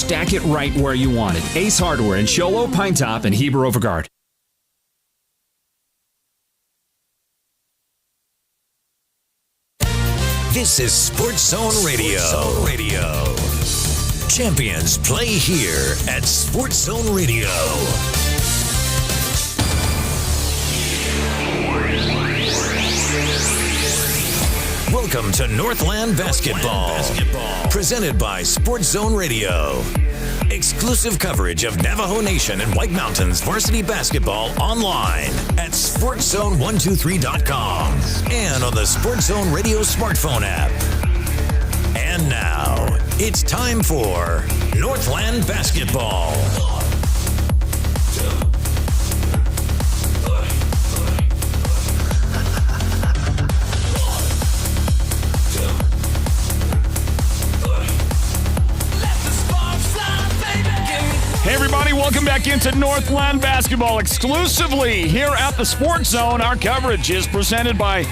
stack it right where you want it. Ace Hardware in Show Low, Pine Top, and Heber Overgard. This is Sports Zone Radio. Champions play here at Sports Zone Radio. Welcome to Northland Basketball. Presented by Sports Zone Radio. Exclusive coverage of Navajo Nation and White Mountains varsity basketball online at SportsZone123.com and on the Sports Zone Radio smartphone app. And now, it's time for Northland Basketball. Hey everybody, welcome back into Northland Basketball exclusively here at the Sports Zone. Our coverage is presented by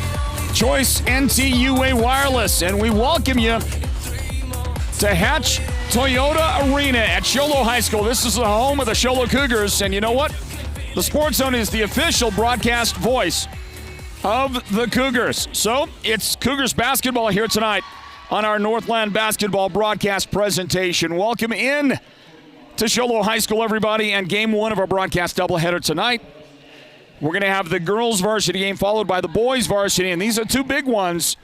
Choice NTUA Wireless, and we welcome you to Hatch Toyota Arena at Show Low High School. This is the home of the Show Low Cougars, and you know what? The Sports Zone is the official broadcast voice of the Cougars. So it's Cougars basketball here tonight on our Northland Basketball broadcast presentation. Welcome in to Show Low High School, everybody, and game one of our broadcast doubleheader tonight. We're going to have the girls varsity game followed by the boys varsity, and these are two big ones,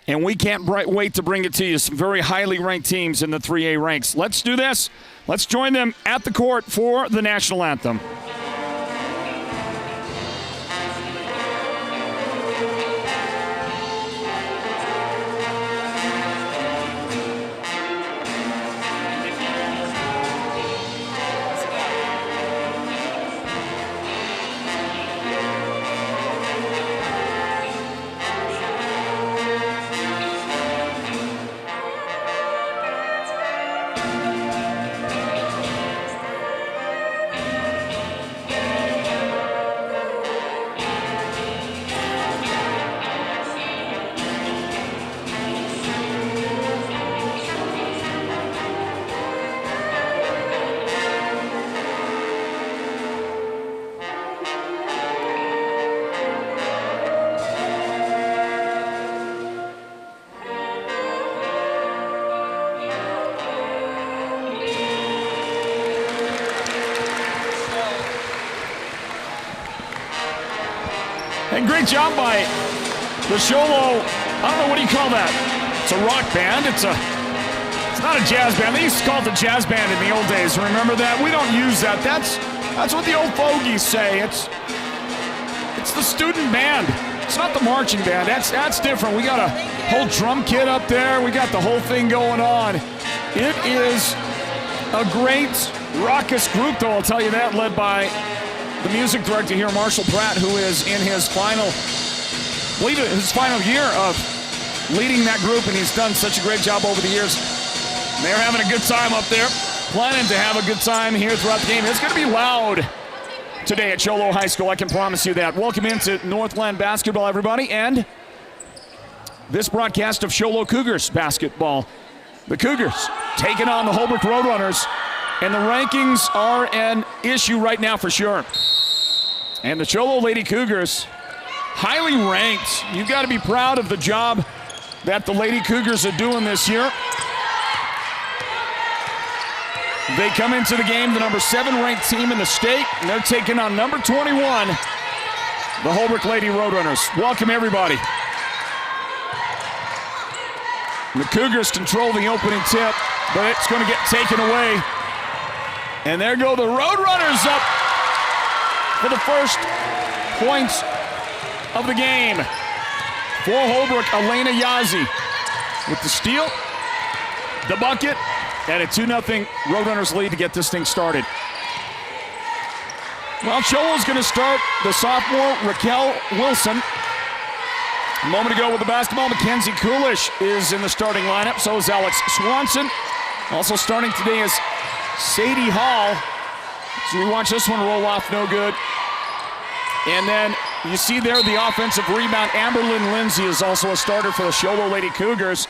and we can't wait to bring it to you. Some very highly ranked teams in the 3A ranks. Let's do this. Let's join them at the court for the national anthem. And great job by the Show Low, I don't know, what do you call that? It's a rock band. It's not a jazz band. They used to call it the jazz band in the old days. Remember that? We don't use that. That's what the old fogies say. It's the student band. It's not the marching band. That's different. We got a whole drum kit up there. We got the whole thing going on. It is a great raucous group, though, I'll tell you that, led by the music director here, Marshall Pratt, who is in his final year of leading that group, and he's done such a great job over the years. They're having a good time up there, planning to have a good time here throughout the game. It's going to be loud today at Show Low High School, I can promise you that. Welcome into Northland Basketball, everybody, and this broadcast of Show Low Cougars basketball. The Cougars taking on the Holbrook Roadrunners, and the rankings are an issue right now for sure. And the Show Low Lady Cougars, highly ranked. You've got to be proud of the job that the Lady Cougars are doing this year. They come into the game, the number 7 ranked team in the state, and they're taking on number 21, the Holbrook Lady Roadrunners. Welcome, everybody. The Cougars control the opening tip, but it's going to get taken away. And there go the Roadrunners up for the first points of the game. For Holbrook, Elena Yazzie with the steal, the bucket, and a 2-0 Roadrunners lead to get this thing started. Well, Show Low's going to start the sophomore Raquel Wilson. A moment ago with the basketball, Mackenzie Coolish is in the starting lineup. So is Alex Swanson. Also starting today is Sadie Hall. So we watch this one roll off, no good. And then you see there the offensive rebound. Amberlyn Lindsay is also a starter for the Show Low Lady Cougars.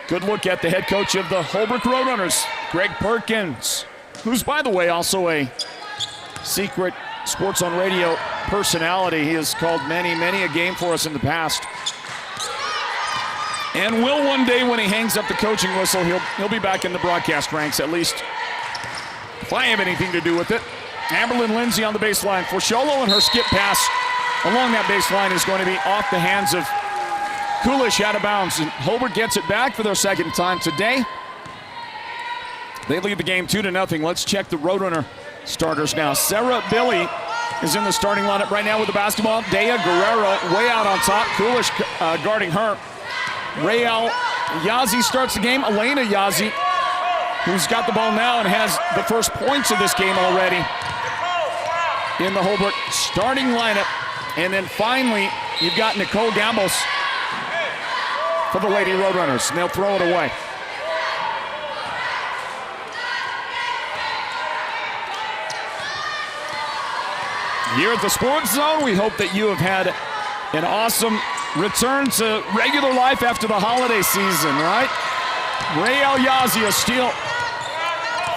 Good look at the head coach of the Holbrook Roadrunners, Greg Perkins, who's, by the way, also a secret Sports on Radio personality. He has called many a game for us in the past. And will one day, when he hangs up the coaching whistle, he'll be back in the broadcast ranks, at least if I have anything to do with it. Amberlynn Lindsay on the baseline for Sholo, and her skip pass along that baseline is going to be off the hands of Kulish, out of bounds. And Holbrook gets it back for their second time today. They lead the game 2-0. Let's check the Roadrunner starters now. Sarah Billy is in the starting lineup right now with the basketball. Dea Guerrero way out on top. Kulish guarding her. Rael Yazzie starts the game. Elena Yazzie, who's got the ball now and has the first points of this game already in the Holbrook starting lineup. And then finally, you've got Nicole Gambos for the Lady Roadrunners, and they'll throw it away. Here at the Sports Zone, we hope that you have had an awesome return to regular life after the holiday season, right? Rael Yazzie, a steal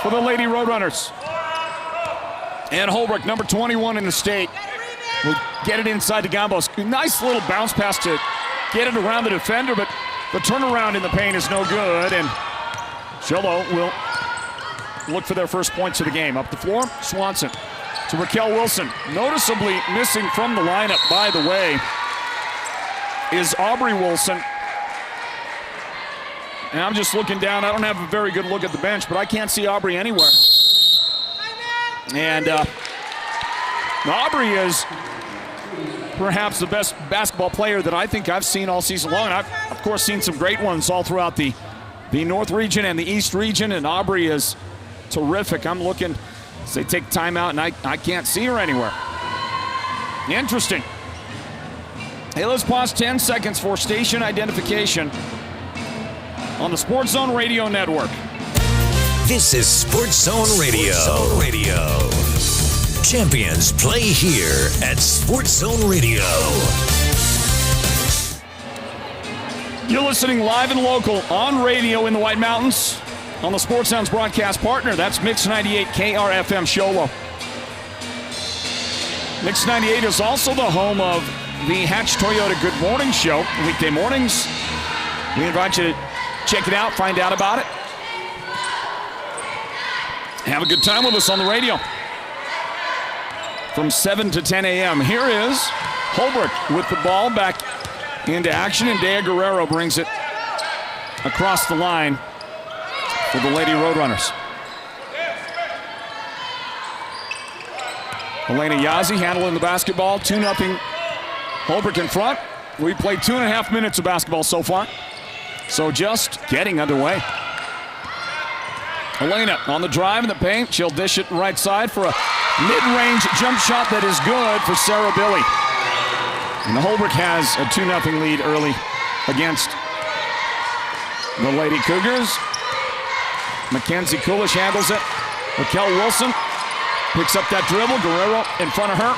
for the Lady Roadrunners. And Holbrook, number 21 in the state, will get it inside to Gambos. Nice little bounce pass to get it around the defender, but the turnaround in the paint is no good, and Sholo will look for their first points of the game. Up the floor, Swanson to Raquel Wilson. Noticeably missing from the lineup, by the way, is Aubrey Wilson. And I'm just looking down. I don't have a very good look at the bench, but I can't see Aubrey anywhere. And Aubrey is perhaps the best basketball player that I think I've seen all season long. And I've, of course, seen some great ones all throughout the North region and the East region, and Aubrey is terrific. I'm looking as they take time out, and I can't see her anywhere. Interesting. Hey, let's pause 10 seconds for station identification on the Sports Zone Radio Network. This is Sports Zone Radio. Champions play here at Sports Zone Radio. You're listening live and local on radio in the White Mountains on the Sports Zone's broadcast partner. That's Mix 98 KRFM Sholo. Mix 98 is also the home of the Hatch Toyota Good Morning Show, weekday mornings. We invite you to check it out, find out about it. Have a good time with us on the radio from 7 to 10 a.m. Here is Holbrook with the ball back into action, and Dea Guerrero brings it across the line for the Lady Roadrunners. Elena Yazzie handling the basketball, 2-0 Holbrook in front. We played 2.5 minutes of basketball so far, so just getting underway. Elena on the drive in the paint. She'll dish it right side for a mid-range jump shot that is good for Sarah Billy. And the Holbrook has a 2-0 lead early against the Lady Cougars. Mackenzie Kulish handles it. Raquel Wilson picks up that dribble. Guerrero in front of her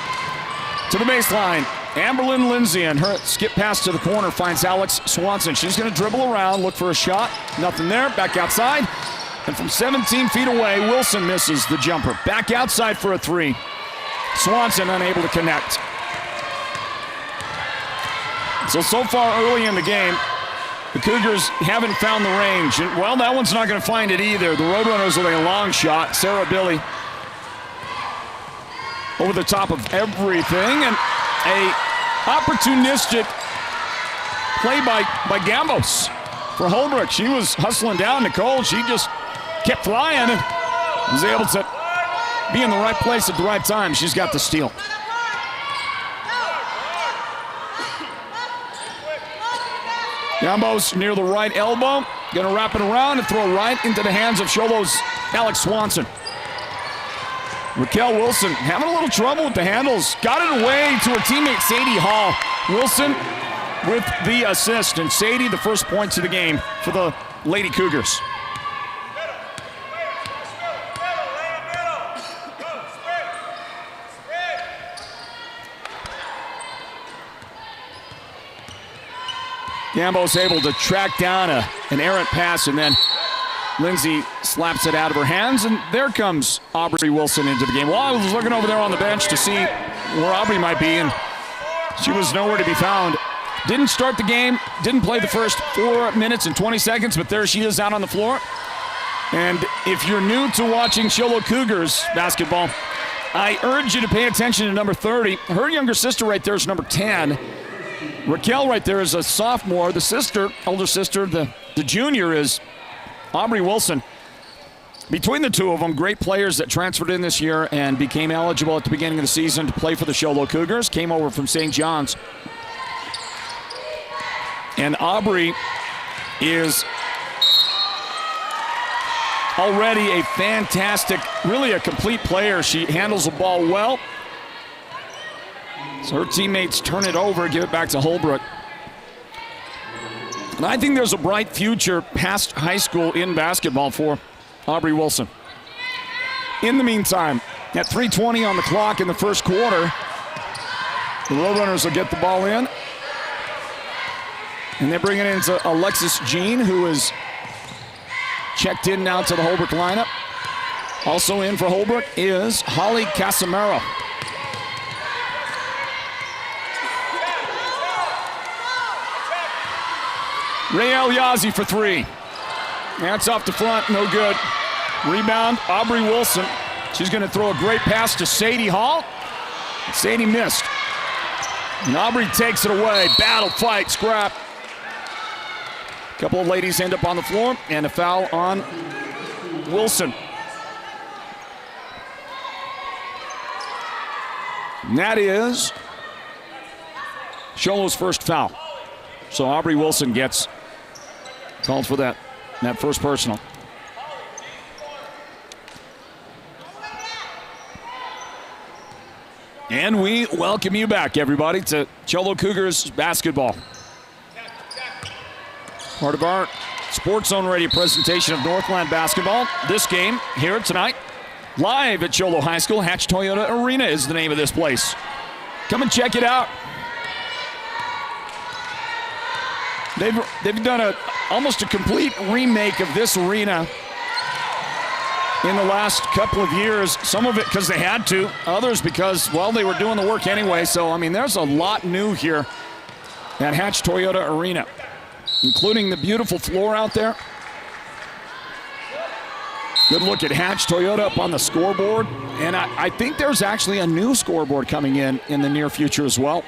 to the baseline. Amberlynn Lindsay, and her skip pass to the corner finds Alex Swanson. She's going to dribble around, look for a shot. Nothing there. Back outside. And from 17 feet away, Wilson misses the jumper. Back outside for a three. Swanson unable to connect. So far early in the game, the Cougars haven't found the range. And, well, that one's not going to find it either. The Roadrunners with a long shot. Sarah Billy over the top of everything. And a opportunistic play by Gambos for Holbrook. She was hustling down Nicole. She just kept flying and was able to be in the right place at the right time. She's got the steal. Gambos near the right elbow. Gonna wrap it around and throw right into the hands of Sholo's Alex Swanson. Raquel Wilson having a little trouble with the handles. Got it away to her teammate Sadie Hall. Wilson with the assist, and Sadie the first points of the game for the Lady Cougars. Gambos able to track down an errant pass and then Lindsay slaps it out of her hands, and there comes Aubrey Wilson into the game. Well, I was looking over there on the bench to see where Aubrey might be, and she was nowhere to be found. Didn't start the game, didn't play the first 4 minutes and 20 seconds, but there she is out on the floor. And if you're new to watching SZR Cougars basketball, I urge you to pay attention to number 30. Her younger sister right there is number 10. Raquel right there is a sophomore. The sister, older sister, the junior is Aubrey Wilson. Between the two of them, great players that transferred in this year and became eligible at the beginning of the season to play for the SZR Cougars. Came over from St. John's. And Aubrey is already a fantastic, really a complete player. She handles the ball well. So her teammates turn it over, give it back to Holbrook. And I think there's a bright future past high school in basketball for Aubrey Wilson. In the meantime, at 3:20 on the clock in the first quarter, the Roadrunners will get the ball in. And they bring it into Alexis Jean, who is checked in now to the Holbrook lineup. Also in for Holbrook is Holly Casimiro. Rael Yazzie for three. That's off the front, no good. Rebound, Aubrey Wilson. She's going to throw a great pass to Sadie Hall. Sadie missed. And Aubrey takes it away. Battle, fight, scrap. A couple of ladies end up on the floor, and a foul on Wilson. And that is SZR's first foul. So Aubrey Wilson gets called for that first personal. And we welcome you back, everybody, to SZR Cougars basketball. Part of our Sports Zone Radio presentation of Northland Basketball. This game here tonight, live at SZR High School. Hatch Toyota Arena is the name of this place. Come and check it out. They've done almost a complete remake of this arena in the last couple of years. Some of it because they had to, others because, well, they were doing the work anyway. So, I mean, there's a lot new here at Hatch Toyota Arena, including the beautiful floor out there. Good look at Hatch Toyota up on the scoreboard. And I think there's actually a new scoreboard coming in the near future as well.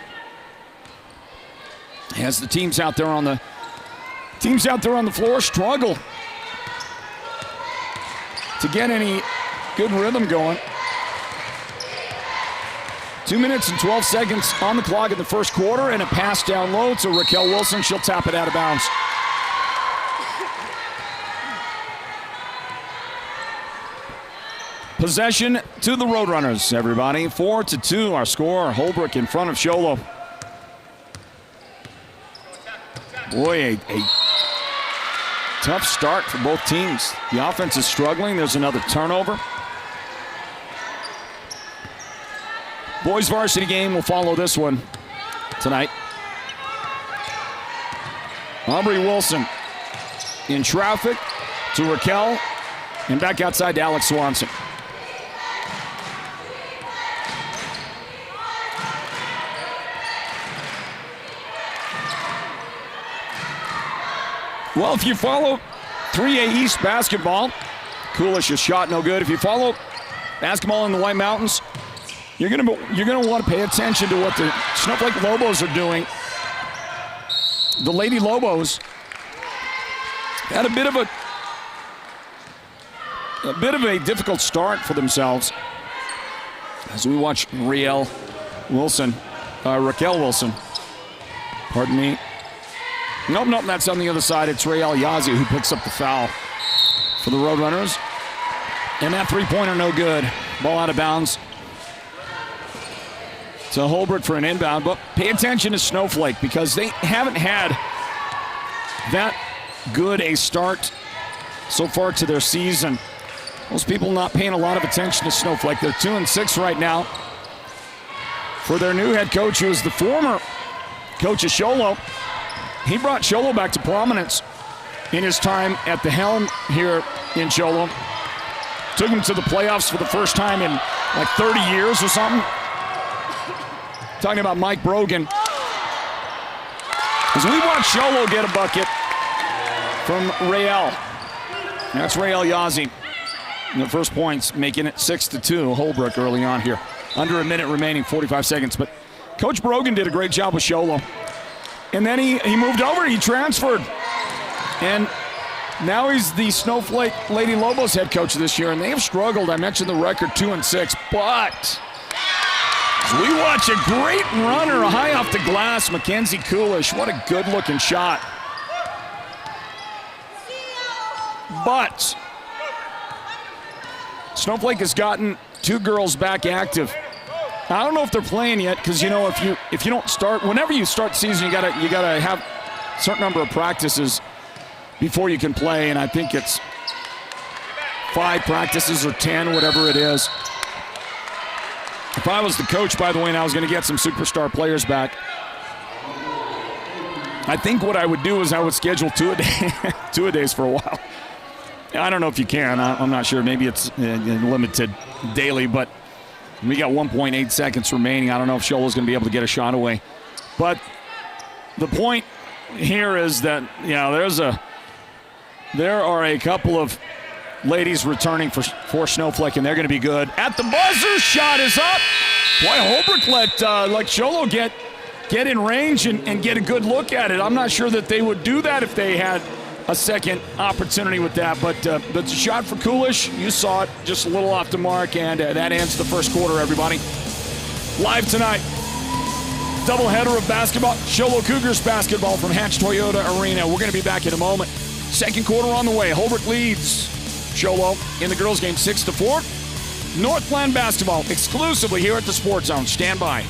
As the teams out there on the floor struggle to get any good rhythm going. 2 minutes and 12 seconds on the clock in the first quarter, and a pass down low to Raquel Wilson. She'll tap it out of bounds. Possession to the Roadrunners, everybody. 4-2 our score. Holbrook in front of SZR. Boy, a tough start for both teams. The offense is struggling. There's another turnover. Boys varsity game will follow this one tonight. Aubrey Wilson in traffic to Raquel, and back outside to Alex Swanson. Well, if you follow 3A East basketball, Coolish's shot no good. If you follow basketball in the White Mountains, you're gonna want to pay attention to what the Snowflake Lobos are doing. The Lady Lobos had a bit of a difficult start for themselves as we watch Raquel Wilson. Pardon me. Nope, that's on the other side. It's Rael Yazzie who picks up the foul for the Roadrunners. And that three-pointer no good. Ball out of bounds to Holbrook for an inbound. But pay attention to Snowflake because they haven't had that good a start so far to their season. Most people not paying a lot of attention to Snowflake. They're 2-6 right now. For their new head coach, who is the former coach of SZR, he brought SZR back to prominence in his time at the helm here in Cholo. Took him to the playoffs for the first time in like 30 years or something. Talking about Mike Brogan. As we watch Cholo get a bucket from Rael. That's Rael Yazzie. And the first points, making it 6-2. Holbrook early on here. Under a minute remaining, 45 seconds. But Coach Brogan did a great job with Cholo. And then he moved over, he transferred. And now he's the Snowflake Lady Lobos head coach this year, and they have struggled. I mentioned the record 2-6, but as we watch a great runner high off the glass, Mackenzie Coolish. What a good-looking shot. But Snowflake has gotten two girls back active. I don't know if they're playing yet, because you know if you don't start, whenever you start the season, you gotta have a certain number of practices before you can play, and I think it's 5 practices or 10, whatever it is. If I was the coach, by the way, and I was going to get some superstar players back, I think what I would do is I would schedule 2 a day, 2 a days for a while. I don't know if you can. I'm not sure. Maybe it's limited daily, but we got 1.8 seconds remaining. I don't know if Cholo's going to be able to get a shot away. But the point here is that, you know, there are a couple of ladies returning for Snowflake, and they're going to be good. At the buzzer, shot is up. Boy, Holbrook let Cholo get in range and get a good look at it. I'm not sure that they would do that if they had a second opportunity with that, but the shot for Coolish, you saw it, just a little off the mark, and that ends the first quarter, everybody. Live tonight, doubleheader of basketball, Cholo Cougars basketball from Hatch Toyota Arena. We're going to be back in a moment. Second quarter on the way. Holbrook leads Cholo in the girls' game 6-4. Northland Basketball exclusively here at the Sports Zone. Stand by.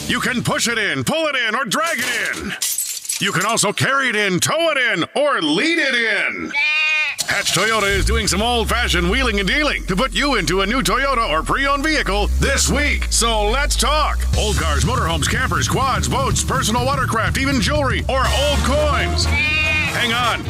You can push it in, pull it in, or drag it in. You can also carry it in, tow it in, or lead it in. Hatch Toyota is doing some old-fashioned wheeling and dealing to put you into a new Toyota or pre-owned vehicle this week. So let's talk. Old cars, motorhomes, campers, quads, boats, personal watercraft, even jewelry, or old coins. Hang on.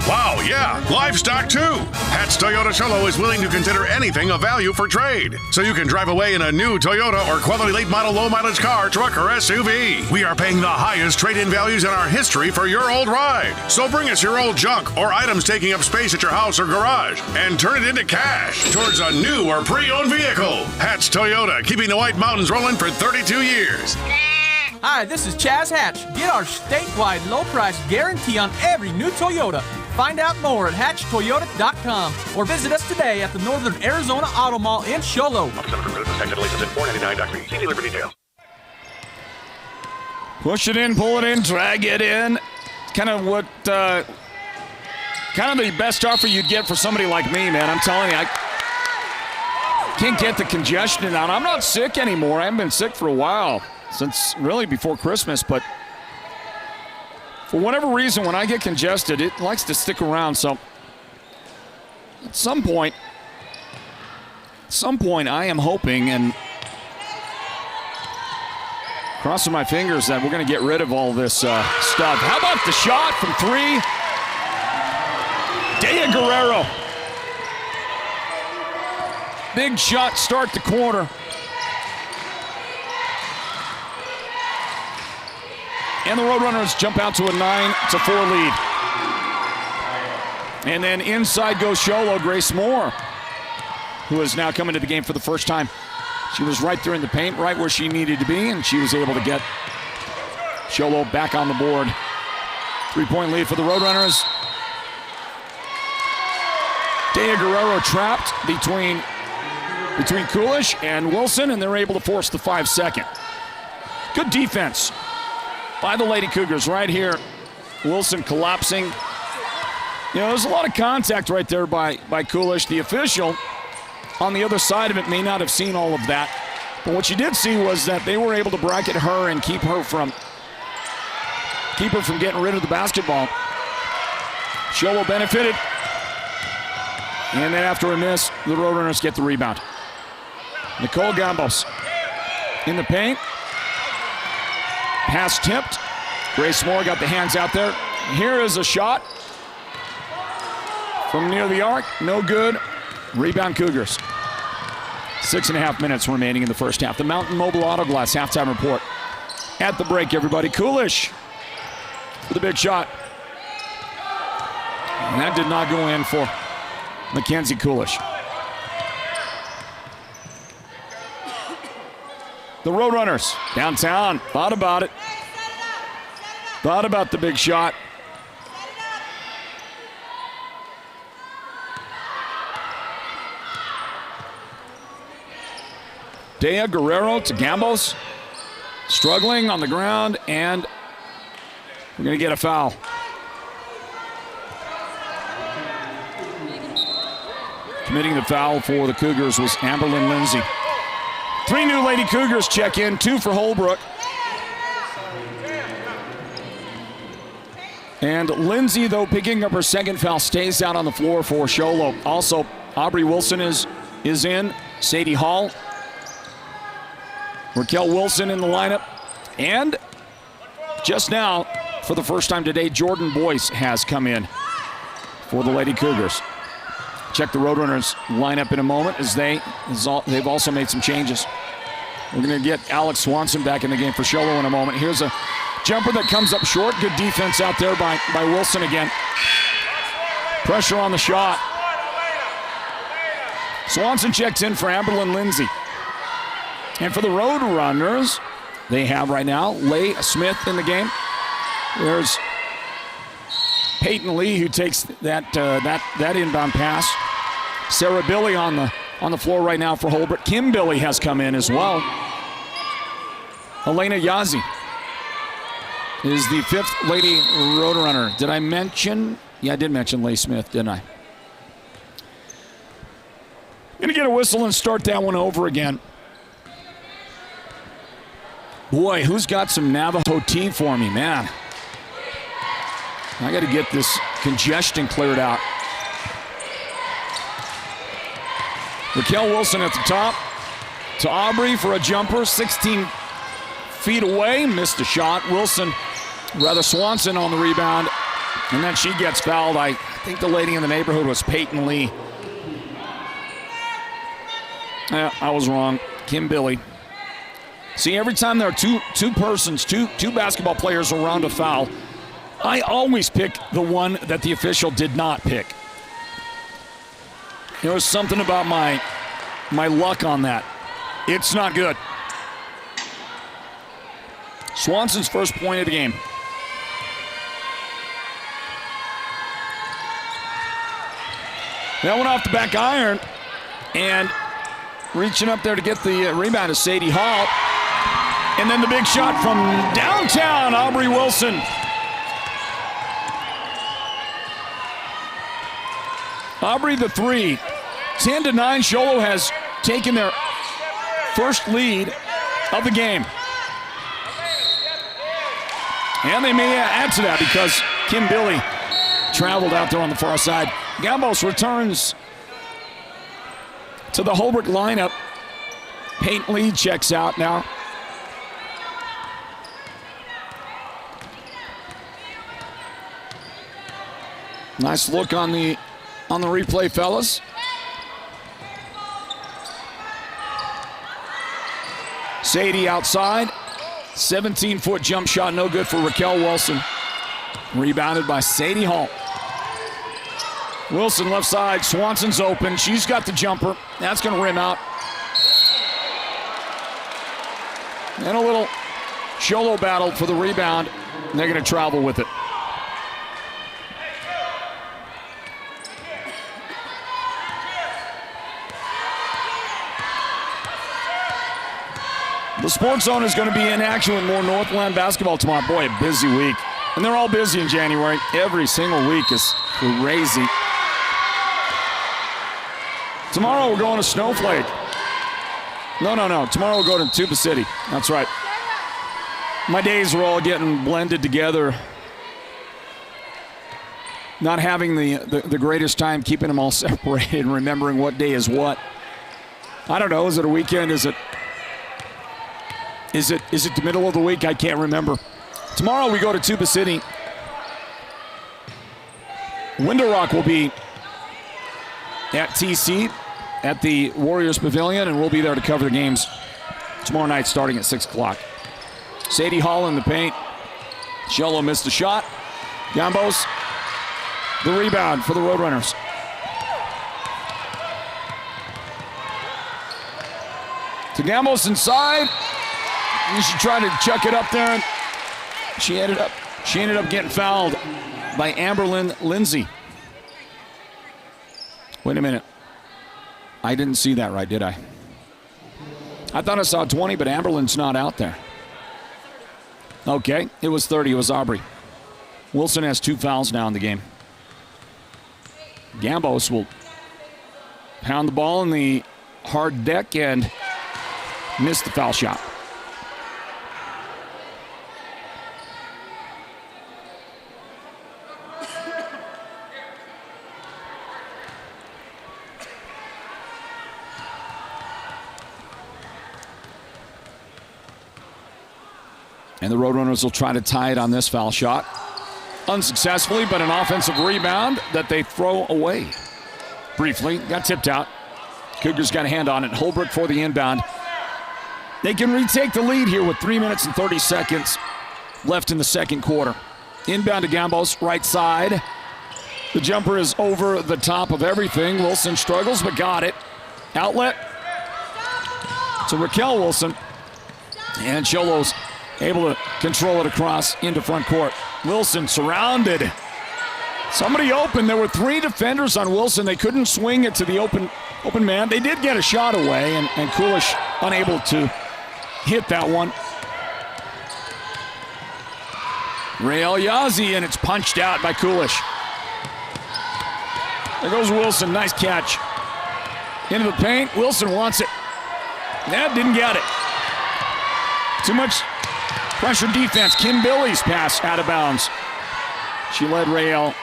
Wow, yeah, livestock too. Hatch Toyota Cholo is willing to consider anything of value for trade. So you can drive away in a new Toyota or quality late model low mileage car, truck, or SUV. We are paying the highest trade-in values in our history for your old ride. So bring us your old junk or items taking up space at your house or garage and turn it into cash towards a new or pre-owned vehicle. Hatch Toyota, keeping the White Mountains rolling for 32 years. Hi, this is Chaz Hatch. Get our statewide low price guarantee on every new Toyota. Find out more at hatchtoyota.com or visit us today at the Northern Arizona Auto Mall in Cholo. Push it in, pull it in, drag it in. Kind of what, kind of the best offer you'd get for somebody like me, man. I'm telling you, I can't get the congestion out. I'm not sick anymore. I haven't been sick for a while, since really before Christmas, but for whatever reason, when I get congested, it likes to stick around. So at some point, I am hoping and crossing my fingers that we're going to get rid of all this stuff. How about the shot from 3? Dea Guerrero. Big shot, start the quarter. And the Roadrunners jump out to a 9-4 lead. And then inside goes Cholo, Grace Moore, who is now coming to the game for the first time. She was right there in the paint, right where she needed to be, and she was able to get Cholo back on the board. 3-point lead for the Roadrunners. Dea Guerrero trapped between Coolish and Wilson, and they're able to force the 5-second. Good defense by the Lady Cougars right here. Wilson collapsing. You know, there's a lot of contact right there by Coolish. The official on the other side of it may not have seen all of that. But what you did see was that they were able to bracket her and keep her from getting rid of the basketball. Cholo benefited. And then after a miss, the Roadrunners get the rebound. Nicole Gambos in the paint. Pass tipped. Grace Moore got the hands out there. Here is a shot from near the arc. No good. Rebound Cougars. 6.5 minutes remaining in the first half. The Mountain Mobile Auto Glass halftime report. At the break, everybody. Coolish with a big shot. And that did not go in for Mackenzie Coolish. The Roadrunners downtown. Thought about it. Thought about the big shot. Dea Guerrero to Gambos. Struggling on the ground, and we're going to get a foul. Committing the foul for the Cougars was Amberlyn Lindsay. 3 new Lady Cougars check in, 2 for Holbrook. And Lindsay, though, picking up her second foul, stays out on the floor for Sholo. Also, Aubrey Wilson is in. Sadie Hall. Raquel Wilson in the lineup. And just now, for the first time today, Jordan Boyce has come in for the Lady Cougars. Check the Roadrunners lineup in a moment as they've also made some changes. We're going to get Alex Swanson back in the game for Sholo in a moment. Here's a jumper that comes up short. Good defense out there by Wilson again. Pressure on the shot. Swanson checks in for Amberlyn Lindsay. And for the Roadrunners, they have right now Leigh Smith in the game. There's Peyton Lee who takes that inbound pass. Sarah Billy on the floor right now for Holbrook. Kim Billy has come in as well. Elena Yazzie is the 5th Lady Roadrunner. Did I mention? Yeah, I did mention Leigh Smith, didn't I? Gonna get a whistle and start that one over again. Boy, who's got some Navajo tea for me, man? I got to get this congestion cleared out. Raquel Wilson at the top. To Aubrey for a jumper, 16 feet away. Missed a shot. Swanson on the rebound. And then she gets fouled. I think the lady in the neighborhood was Peyton Lee. I was wrong. Kim Billy. See, every time there are two basketball players around a foul, I always pick the one that the official did not pick. There was something about my luck on that. It's not good. Swanson's first point of the game. That went off the back iron, and reaching up there to get the rebound is Sadie Hall. And then the big shot from downtown, Aubrey Wilson. Aubrey the 3. 10-9, Sholo has taken their first lead of the game. And they may add to that because Kim Billy traveled out there on the far side. Gambos returns to the Holbrook lineup. Peyton Lee checks out now. Nice look on the replay, fellas. Sadie outside. 17-foot jump shot, no good for Raquel Wilson. Rebounded by Sadie Hall. Wilson left side. Swanson's open. She's got the jumper. That's going to rim out. And a little Sholo battle for the rebound. And they're going to travel with it. The Sports Zone is going to be in action with more Northland basketball tomorrow. Boy, a busy week. And they're all busy in January. Every single week is crazy. Tomorrow we're going to Snowflake. No. Tomorrow we'll go to Tuba City. That's right. My days are all getting blended together. Not having the greatest time keeping them all separated and remembering what day is what. I don't know. Is it a weekend? Is it the middle of the week? I can't remember. Tomorrow we go to Tuba City. Window Rock will be at TC at the Warriors Pavilion, and we'll be there to cover the games tomorrow night starting at 6 o'clock. Sadie Hall in the paint. Sholo missed the shot. Gambos, the rebound for the Roadrunners. To Gambos inside. She tried to chuck it up there. She ended up getting fouled by Amberlyn Lindsay. Wait a minute. I didn't see that right, did I? I thought I saw 20, but Amberlyn's not out there. Okay, it was 30. It was Aubrey. Wilson has 2 fouls now in the game. Gambos will pound the ball in the hard deck and miss the foul shot. And the Roadrunners will try to tie it on this foul shot. Unsuccessfully, but an offensive rebound that they throw away. Briefly, got tipped out. Cougars got a hand on it. Holbrook for the inbound. They can retake the lead here with 3 minutes and 30 seconds left in the second quarter. Inbound to Gambos, right side. The jumper is over the top of everything. Wilson struggles, but got it. Outlet to Raquel Wilson. And Cholo's able to control it across into front court. Wilson surrounded. Somebody open. There were 3 defenders on Wilson. They couldn't swing it to the open man. They did get a shot away, and Kulish unable to hit that one. Rael Yazi, and it's punched out by Kulish. There goes Wilson. Nice catch. Into the paint. Wilson wants it. That didn't get it. Too much pressure defense. Kim Billy's pass out of bounds. She led Rael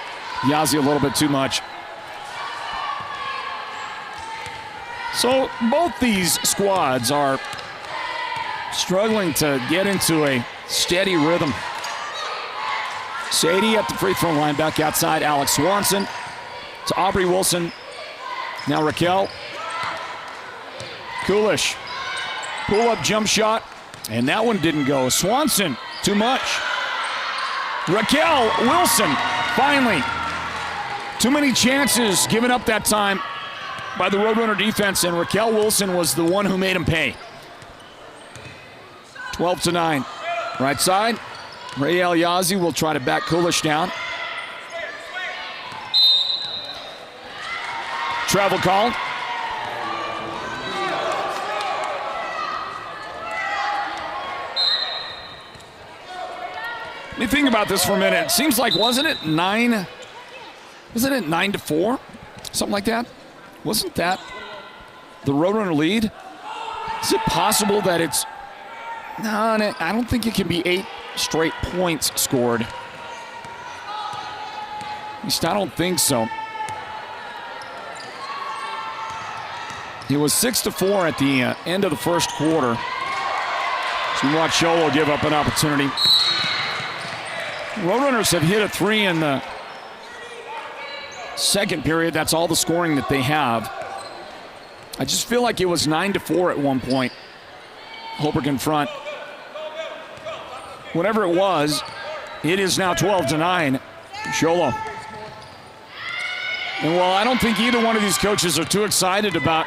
Yazi a little bit too much. So both these squads are struggling to get into a steady rhythm. Sadie at the free throw line, back outside. Alex Swanson to Aubrey Wilson. Now Raquel. Kulish. Pull-up jump shot. And that one didn't go. Swanson, too much. Raquel Wilson, finally. Too many chances given up that time by the Roadrunner defense, and Raquel Wilson was the one who made him pay. 12-9. Right side. Rael Yazi will try to back Kulish down. Travel call. Let me think about this for a minute. It seems like, wasn't it 9-4? Something like that? Wasn't that the Roadrunner lead? Is it possible that it's... No, I don't think it can be 8 straight points scored. At least I don't think so. It was 6-4 at the end of the first quarter. So we watch Sholo give up an opportunity. Roadrunners have hit a 3 in the second period. That's all the scoring that they have. I just feel like it was 9-4 at one point. Holbrook in front. Whatever it was, it is now 12-9. Sholo. And while I don't think either one of these coaches are too excited about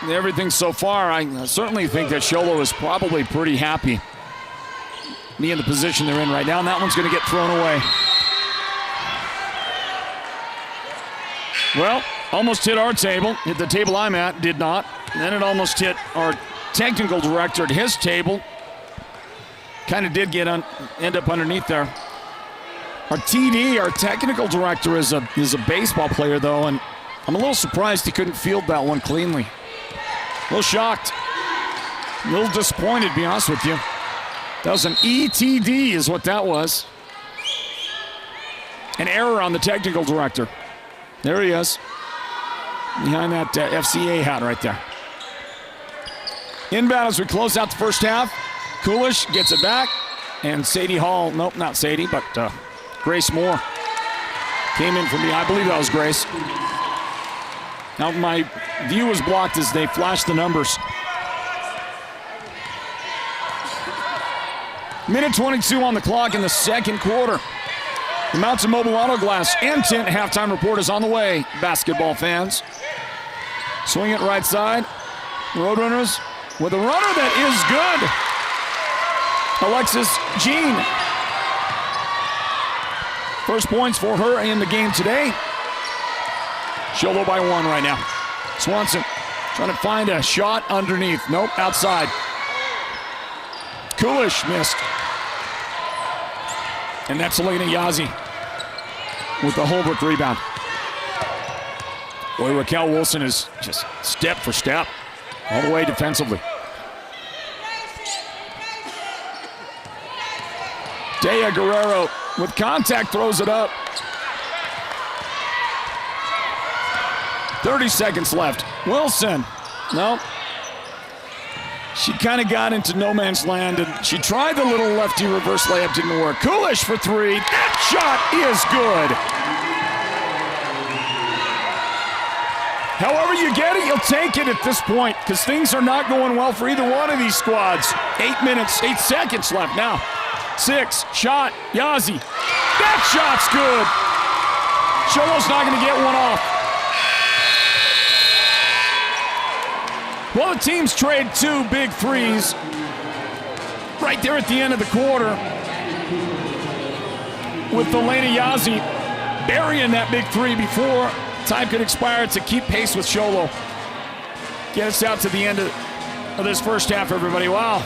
everything so far, I certainly think that Sholo is probably pretty happy being in the position they're in right now, and that one's going to get thrown away. Well, almost hit our table. Hit the table I'm at, did not. And then it almost hit our technical director at his table. Kind of did end up underneath there. Our TD, our technical director, is a baseball player, though, and I'm a little surprised he couldn't field that one cleanly. A little shocked. A little disappointed, to be honest with you. That was an ETD is what that was. An error on the technical director. There he is. Behind that FCA hat right there. Inbound as we close out the first half. Kulish gets it back. And Sadie Hall, nope, not Sadie, but Grace Moore came in for me. I believe that was Grace. Now my view was blocked as they flashed the numbers. Minute 22 on the clock in the second quarter. The Mountain Mobile Auto Glass and Tint halftime report is on the way, basketball fans. Swing it right side. Roadrunners with a runner that is good. Alexis Jean. First points for her in the game today. Sholo by 1 right now. Swanson trying to find a shot underneath. Nope, outside. Coolish missed. And that's Elena Yazzie with the Holbrook rebound. Boy, Raquel Wilson is just step for step all the way defensively. Dea Guerrero with contact throws it up. 30 seconds left. Wilson, no. She kind of got into no man's land, and she tried the little lefty reverse layup, didn't work. Coolish for 3. That shot is good. However you get it, you'll take it at this point, because things are not going well for either one of these squads. 8 seconds left now. 6, shot, Yazzie. That shot's good. Sholo's not going to get one off. Well, the teams trade 2 big threes right there at the end of the quarter with Elena Yazzie burying that big 3 before time could expire to keep pace with Sholo. Get us out to the end of this first half, everybody. Wow.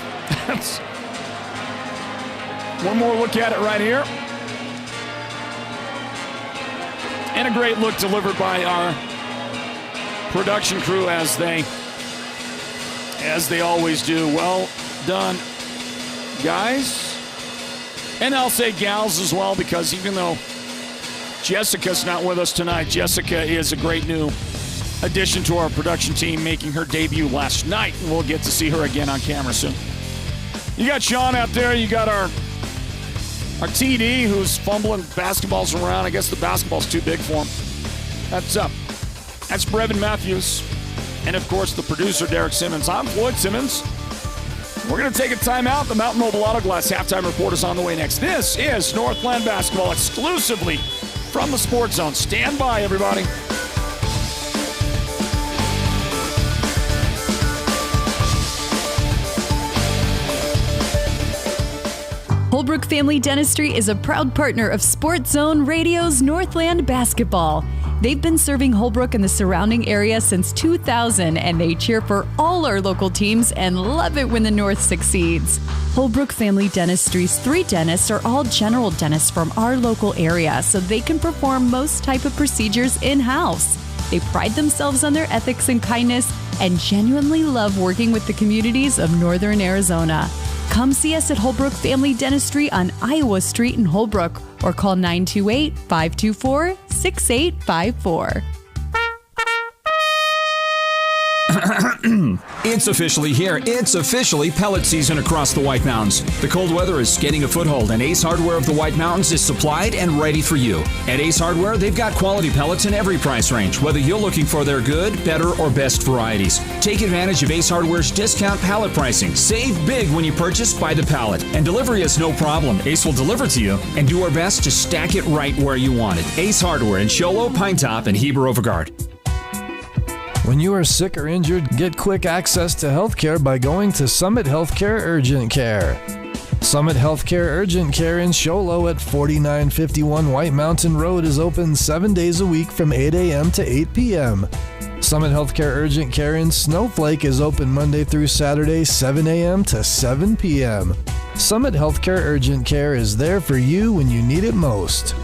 One more look at it right here. And a great look delivered by our production crew as they always do. Well done, guys. And I'll say gals as well, because even though Jessica's not with us tonight, Jessica is a great new addition to our production team, making her debut last night. We'll get to see her again on camera soon. You got Sean out there. You got our TD who's fumbling basketballs around. I guess the basketball's too big for him. That's Brevin Matthews. And, of course, the producer, Derek Simmons. I'm Floyd Simmons. We're going to take a timeout. The Mountain Mobile Auto Glass halftime report is on the way next. This is Northland Basketball exclusively from the Sports Zone. Stand by, everybody. Holbrook Family Dentistry is a proud partner of Sports Zone Radio's Northland Basketball. They've been serving Holbrook and the surrounding area since 2000, and they cheer for all our local teams and love it when the North succeeds. Holbrook Family Dentistry's 3 dentists are all general dentists from our local area, so they can perform most type of procedures in-house. They pride themselves on their ethics and kindness and genuinely love working with the communities of Northern Arizona. Come see us at Holbrook Family Dentistry on Iowa Street in Holbrook, or call 928-524-6854. It's officially here. It's officially pellet season across the White Mountains. The cold weather is getting a foothold, and Ace Hardware of the White Mountains is supplied and ready for you. At Ace Hardware, they've got quality pellets in every price range, whether you're looking for their good, better, or best varieties. Take advantage of Ace Hardware's discount pallet pricing. Save big when you purchase by the pallet, and delivery is no problem. Ace will deliver to you and do our best to stack it right where you want it. Ace Hardware in Sholo, Pine Top, and Heber Overgard. When you are sick or injured, get quick access to healthcare by going to Summit Healthcare Urgent Care. Summit Healthcare Urgent Care in Sholo at 4951 White Mountain Road is open 7 days a week from 8 a.m. to 8 p.m. Summit Healthcare Urgent Care in Snowflake is open Monday through Saturday, 7 a.m. to 7 p.m. Summit Healthcare Urgent Care is there for you when you need it most.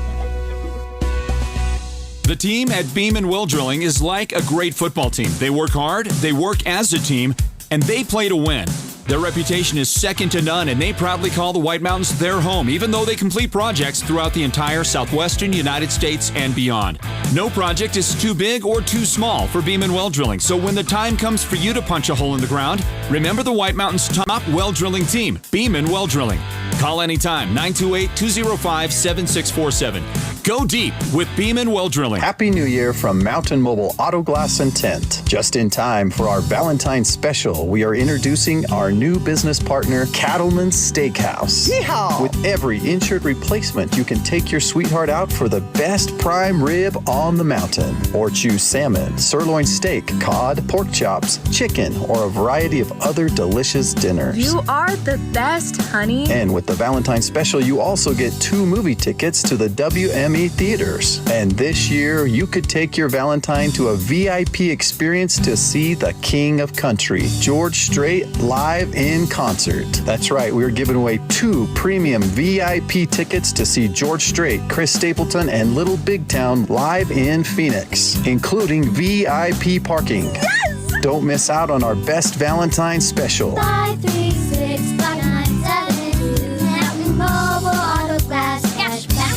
The team at Beam & Will Drilling is like a great football team. They work hard, they work as a team, and they play to win. Their reputation is second to none, and they proudly call the White Mountains their home, even though they complete projects throughout the entire southwestern United States and beyond. No project is too big or too small for Beeman Well Drilling, so when the time comes for you to punch a hole in the ground, remember the White Mountains' top well drilling team, Beeman Well Drilling. Call anytime, 928-205-7647. Go deep with Beeman Well Drilling. Happy New Year from Mountain Mobile Auto Glass and Tint. Just in time for our Valentine's special, we are introducing our new business partner, Cattleman's Steakhouse. Yeehaw! With every insured replacement, you can take your sweetheart out for the best prime rib on the mountain. Or choose salmon, sirloin steak, cod, pork chops, chicken, or a variety of other delicious dinners. You are the best, honey. And with the Valentine's special, you also get 2 movie tickets to the WME theaters. And this year, you could take your Valentine to a VIP experience to see the King of Country, George Strait, live in concert. That's right, we're giving away 2 premium VIP tickets to see George Strait, Chris Stapleton, and Little Big Town live in Phoenix, including VIP parking. Yes! Don't miss out on our best Valentine's special. 536-5972 Mountain Mobile Auto Glass Cashback.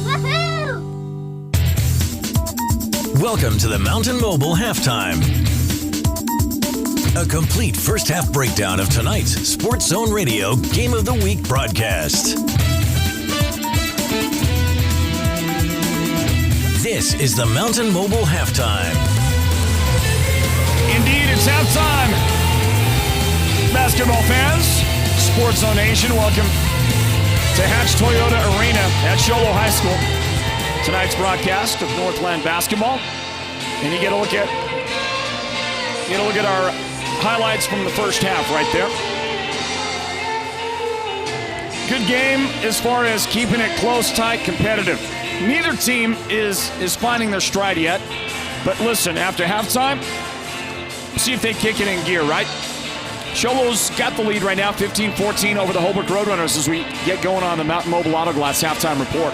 Woohoo! Welcome to the Mountain Mobile Halftime. A complete first half breakdown of tonight's Sports Zone Radio Game of the Week broadcast. This is the Mountain Mobile Halftime. Indeed, it's halftime. Basketball fans, Sports Zone Nation, welcome to Hatch Toyota Arena at Show Low High School. Tonight's broadcast of Northland Basketball. And you get a look at our highlights from the first half right there. Good game as far as keeping it close, tight, competitive. Neither team is finding their stride yet. But listen, after halftime, see if they kick it in gear, right? Sholo's got the lead right now, 15-14 over the Holbrook Roadrunners as we get going on the Mountain Mobile Auto Glass halftime report.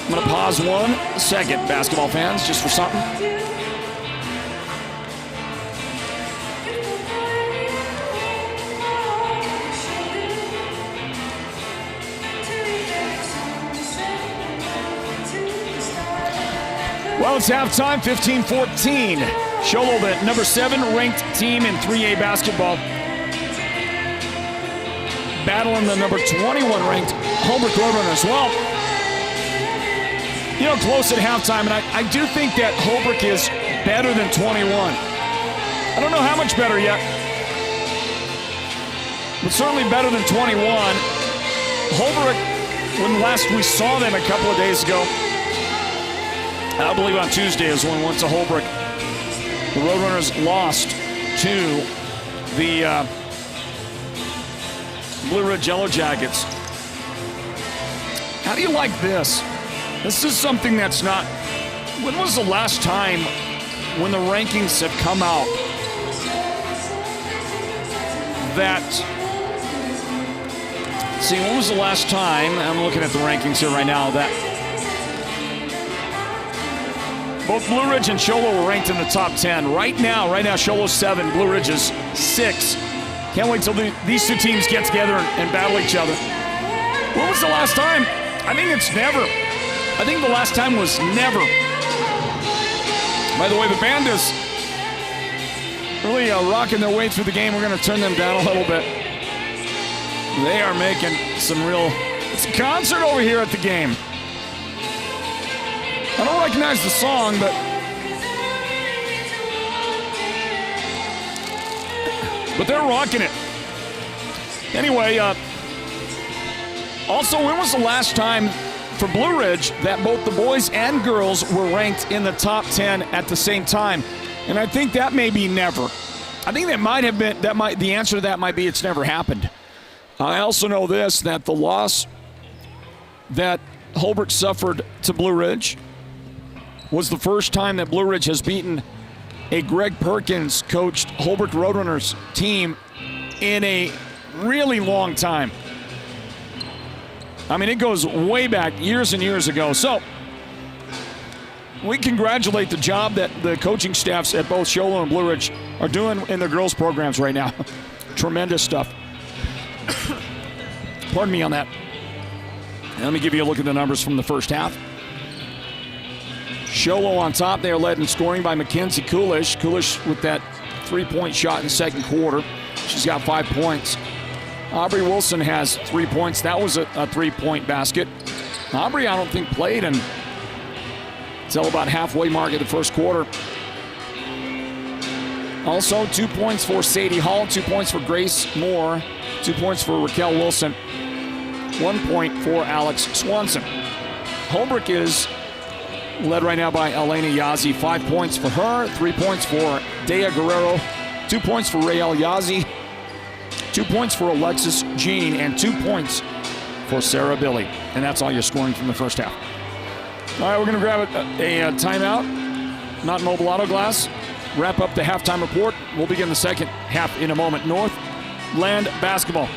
I'm going to pause 1 second, basketball fans, just for something. Well, it's halftime, 15-14. Sholo, the number 7 ranked team in 3A basketball, battling the number 21 ranked Holbrook Roadrunners. Well, you know, close at halftime, and I do think that Holbrook is better than 21. I don't know how much better yet, but certainly better than 21. Holbrook, when last we saw them a couple of days ago, I believe on Tuesday is when we went to Holbrook, the Roadrunners lost to the Blue Ridge Yellow Jackets. How do you like this? This is something that's not... When was the last time when the rankings have come out that... See, when was the last time... I'm looking at the rankings here right now that... Both Blue Ridge and Sholo were ranked in the top 10. Right now, Sholo's 7, Blue Ridge is 6. Can't wait till these 2 teams get together and battle each other. When was the last time? I think it's never. I think the last time was never. By the way, the band is really rocking their way through the game. We're going to turn them down a little bit. They are making some real... It's a concert over here at the game. I don't recognize the song, but they're rocking it. Anyway, also, when was the last time for Blue Ridge that both the boys and girls were ranked in the top 10 at the same time? And I think that may be never. I think that might have been, the answer to that might be it's never happened. I also know this, that the loss that Holbrook suffered to Blue Ridge was the first time that Blue Ridge has beaten a Greg Perkins coached Holbrook Roadrunners team in a really long time. I mean, it goes way back, years and years ago. So, we congratulate the job that the coaching staffs at both Show Low and Blue Ridge are doing in their girls' programs right now. Tremendous stuff. Pardon me on that. Let me give you a look at the numbers from the first half. Show Low on top. They are led in scoring by Mackenzie Coolish. Coolish with that three-point shot in the second quarter. She's got 5 points. Aubrey Wilson has 3 points. That was a three-point basket. Aubrey, I don't think, played until about halfway mark of the first quarter. Also, 2 points for Sadie Hall, 2 points for Grace Moore, 2 points for Raquel Wilson, 1 point for Alex Swanson. Holbrook is led right now by Elena Yazzie. 5 points for her, 3 points for Dea Guerrero, 2 points for Rael Yazzie, 2 points for Alexis Jean, and 2 points for Sarah Billy. And that's all your scoring from the first half. All right, we're going to grab a timeout. Not Mobile Auto Glass. Wrap up the halftime report. We'll begin the second half in a moment. Northland Basketball.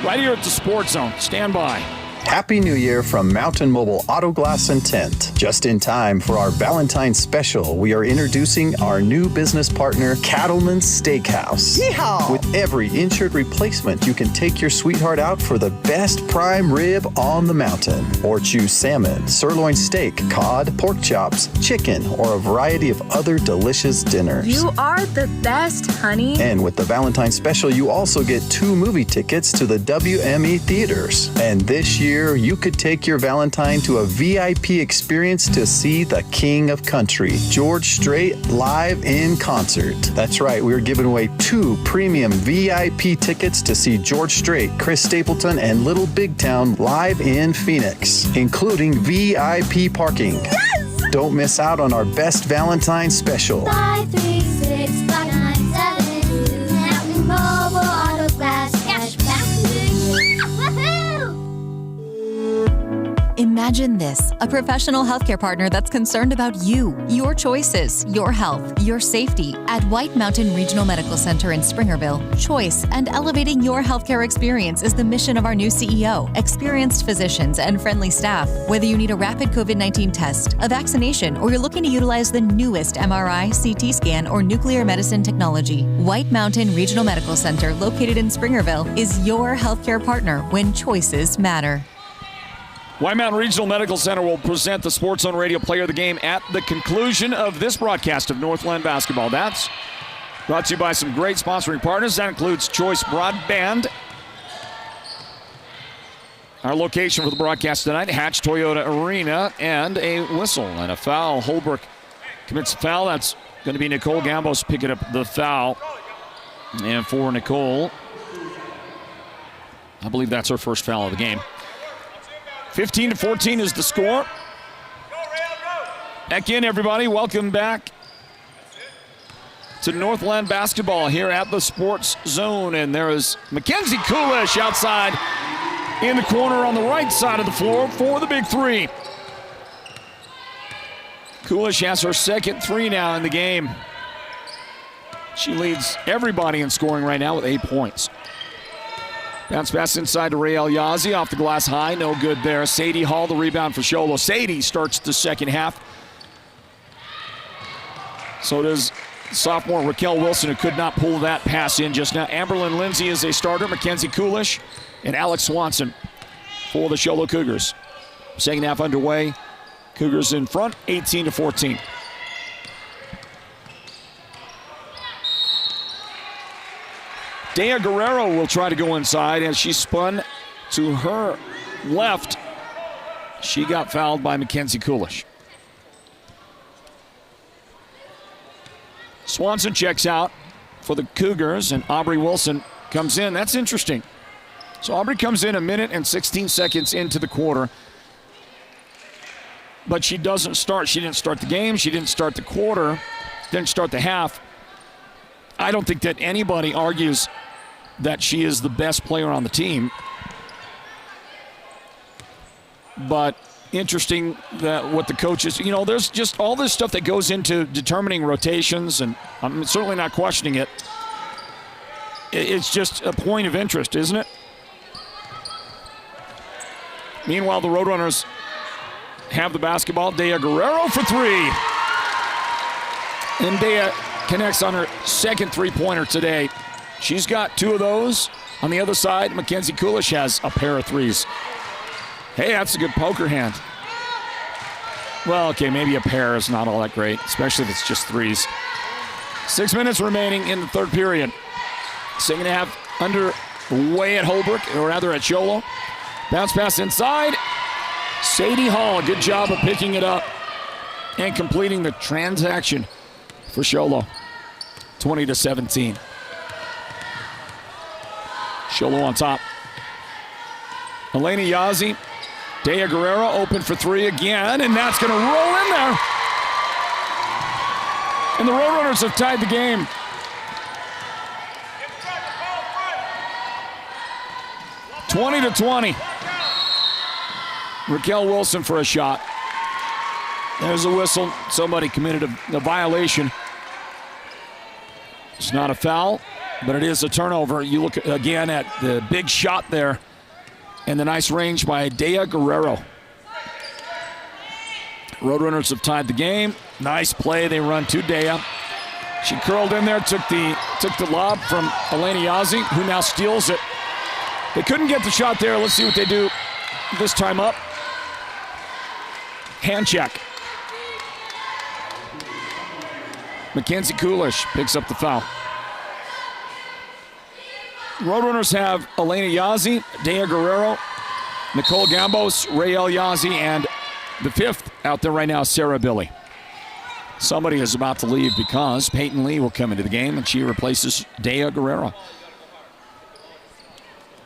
Right here at the Sports Zone. Stand by. Happy New Year from Mountain Mobile Auto Glass and Tint. Just in time for our Valentine's special, we are introducing our new business partner, Cattleman's Steakhouse. Yeehaw! With every insured replacement, you can take your sweetheart out for the best prime rib on the mountain. Or choose salmon, sirloin steak, cod, pork chops, chicken, or a variety of other delicious dinners. You are the best, honey. And with the Valentine's special, you also get 2 movie tickets to the WME theaters. And this year, you could take your Valentine to a VIP experience to see the King of Country, George Strait, live in concert. That's right, we're giving away 2 premium VIP tickets to see George Strait, Chris Stapleton, and Little Big Town live in Phoenix, including VIP parking. Yes! Don't miss out on our best Valentine special. 536-5972 Mountain Mobile Auto Glass Cashback. Woohoo! Imagine this, a professional healthcare partner that's concerned about you, your choices, your health, your safety. At White Mountain Regional Medical Center in Springerville, choice and elevating your healthcare experience is the mission of our new CEO. Experienced physicians and friendly staff. Whether you need a rapid COVID-19 test, a vaccination, or you're looking to utilize the newest MRI, CT scan, or nuclear medicine technology, White Mountain Regional Medical Center, located in Springerville, is your healthcare partner when choices matter. White Mountain Regional Medical Center will present the Sports Zone Radio Player of the Game at the conclusion of this broadcast of Northland Basketball. That's brought to you by some great sponsoring partners. That includes Choice Broadband. Our location for the broadcast tonight, Hatch Toyota Arena, and a whistle and a foul. Holbrook commits a foul. That's going to be Nicole Gambos picking up the foul. And for Nicole, I believe that's her first foul of the game. 15-14 is the score. Back in, everybody. Welcome back to Northland Basketball here at the Sports Zone. And there is Mackenzie Coolish outside in the corner on the right side of the floor for the big three. Coolish has her second three now in the game. She leads everybody in scoring right now with 8 points. Bounce pass inside to Rael Yazzie, off the glass high, no good there. Sadie Hall, the rebound for Sholo. Sadie starts the second half. So does sophomore Raquel Wilson, who could not pull that pass in just now. Amberlyn Lindsay is a starter, Mackenzie Coolish, and Alex Swanson for the Sholo Cougars. Second half underway. Cougars in front, 18-14. Dea Guerrero will try to go inside as she spun to her left. She got fouled by Mackenzie Coolish. Swanson checks out for the Cougars, and Aubrey Wilson comes in. That's interesting. So Aubrey comes in a minute and 16 seconds into the quarter. But she doesn't start. She didn't start the game. She didn't start the quarter. Didn't start the half. I don't think that anybody argues that she is the best player on the team. But interesting that what the coaches, there's just all this stuff that goes into determining rotations, and I'm certainly not questioning it. It's just a point of interest, isn't it? Meanwhile, the Roadrunners have the basketball. Dea Guerrero for three. And Dea connects on her second three-pointer today. She's got two of those. On the other side, Mackenzie Coolish has a pair of threes. Hey, that's a good poker hand. Well, okay, maybe a pair is not all that great, especially if it's just threes. 6 minutes remaining in the third period. Second half underway at Holbrook, or rather at Sholo. Bounce pass inside. Sadie Hall, good job of picking it up and completing the transaction for Sholo. 20-17. Sholo on top. Elena Yazzie, Dea Guerrero open for three again, and that's going to roll in there. And the Roadrunners have tied the game. (20-20). Raquel Wilson for a shot. There's a whistle. Somebody committed a violation. It's not a foul, but it is a turnover. You look again at the big shot there and the nice range by Dea Guerrero. Roadrunners have tied the game. Nice play. They run to Dea. She curled in there, took the lob from Elena Yazzie, who now steals it. They couldn't get the shot there. Let's see what they do this time up. Hand check. Mackenzie Coolish picks up the foul. Roadrunners have Elena Yazzie, Dea Guerrero, Nicole Gambos, Rael Yazzie, and the fifth out there right now, Sarah Billy. Somebody is about to leave because Peyton Lee will come into the game, and she replaces Dea Guerrero.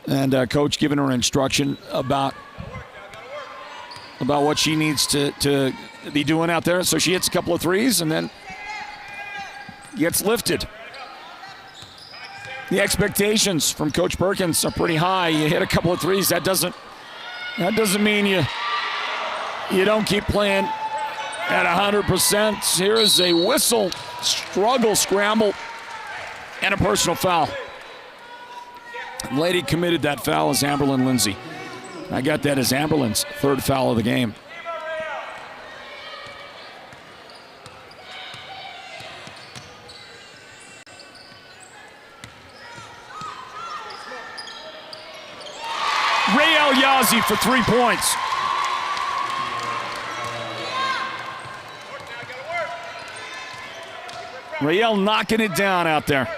And coach giving her instruction about what she needs to be doing out there. So she hits a couple of threes and then gets lifted. The expectations from Coach Perkins are pretty high. You hit a couple of threes, that doesn't mean you don't keep playing at 100%. Here is a whistle, struggle, scramble, and a personal foul. Lady committed that foul as Amberlyn Lindsay. I got that as Amberlyn's third foul of the game. Rael Yazzie for 3 points. Rael knocking it down out there.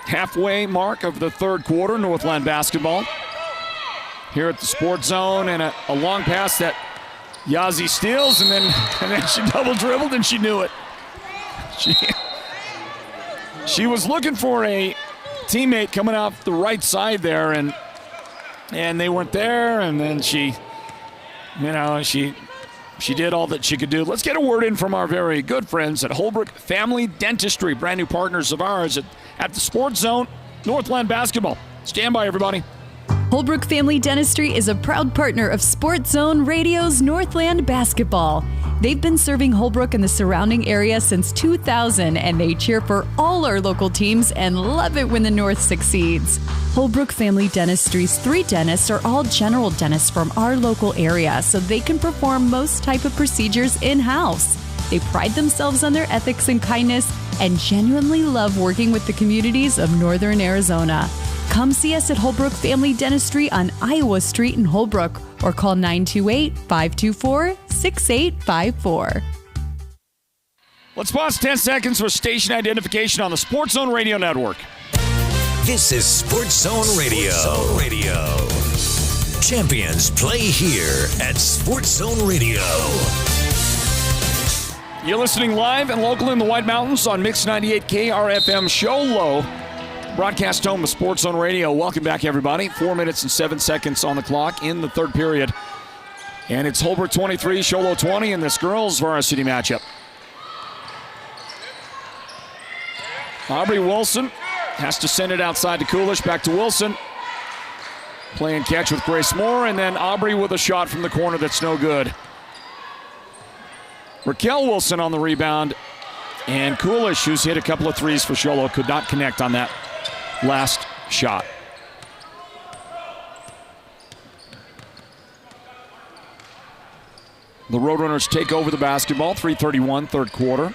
Halfway mark of the third quarter, Northland Basketball. Here at the Sports Zone, and a long pass that Yazzie steals, and then she double dribbled and she knew it. She was looking for a teammate coming off the right side there, and they weren't there, and then she did all that she could do. Let's get a word in from our very good friends at Holbrook Family Dentistry, brand new partners of ours at the Sports Zone, Northland Basketball. Stand by, everybody. Holbrook Family Dentistry is a proud partner of Sports Zone Radio's Northland Basketball. They've been serving Holbrook and the surrounding area since 2000, and they cheer for all our local teams and love it when the North succeeds. Holbrook Family Dentistry's 3 dentists are all general dentists from our local area, so they can perform most type of procedures in-house. They pride themselves on their ethics and kindness and genuinely love working with the communities of Northern Arizona. Come see us at Holbrook Family Dentistry on Iowa Street in Holbrook, or call 928-524-6854. Let's pause 10 seconds for station identification on the Sports Zone Radio Network. This is Sports Zone Radio. Champions play here at Sports Zone Radio. You're listening live and local in the White Mountains on Mix 98 KRFM Sholo. Broadcast home of Sports Zone Radio. Welcome back, everybody. 4 minutes and 7 seconds on the clock in the third period. And it's Holbrook 23, Sholo 20 in this girls varsity matchup. Aubrey Wilson has to send it outside to Coolish. Back to Wilson. Playing catch with Grace Moore, and then Aubrey with a shot from the corner that's no good. Raquel Wilson on the rebound. And Coolish, who's hit a couple of threes for Sholo, could not connect on that last shot. The Roadrunners take over the basketball. 3:31, third quarter.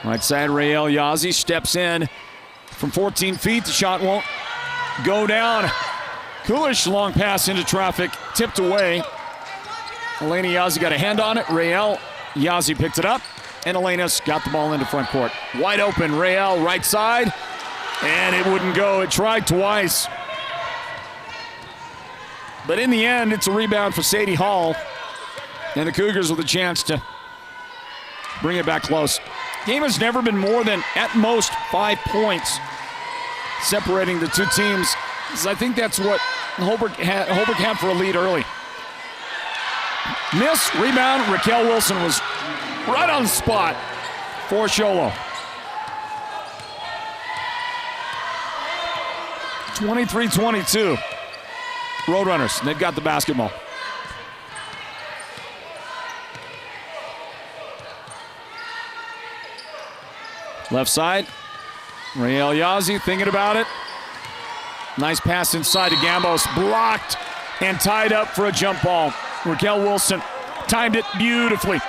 Right side, Rael Yazzie steps in from 14 feet. The shot won't go down. Coolish long pass into traffic, tipped away. Elena Yazzie got a hand on it. Rael Yazzie picked it up, and Elena's got the ball into front court. Wide open, Rael right side, and it wouldn't go. It tried twice. But in the end, it's a rebound for Sadie Hall, and the Cougars with a chance to bring it back close. Game has never been more than, at most, 5 points separating the two teams. I think that's what Holbrook had for a lead early. Miss, rebound, Raquel Wilson was right on the spot for Sholo. 23-22. Roadrunners, they've got the basketball. Left side, Rael Yazzie thinking about it. Nice pass inside to Gambos, blocked and tied up for a jump ball. Raquel Wilson timed it beautifully.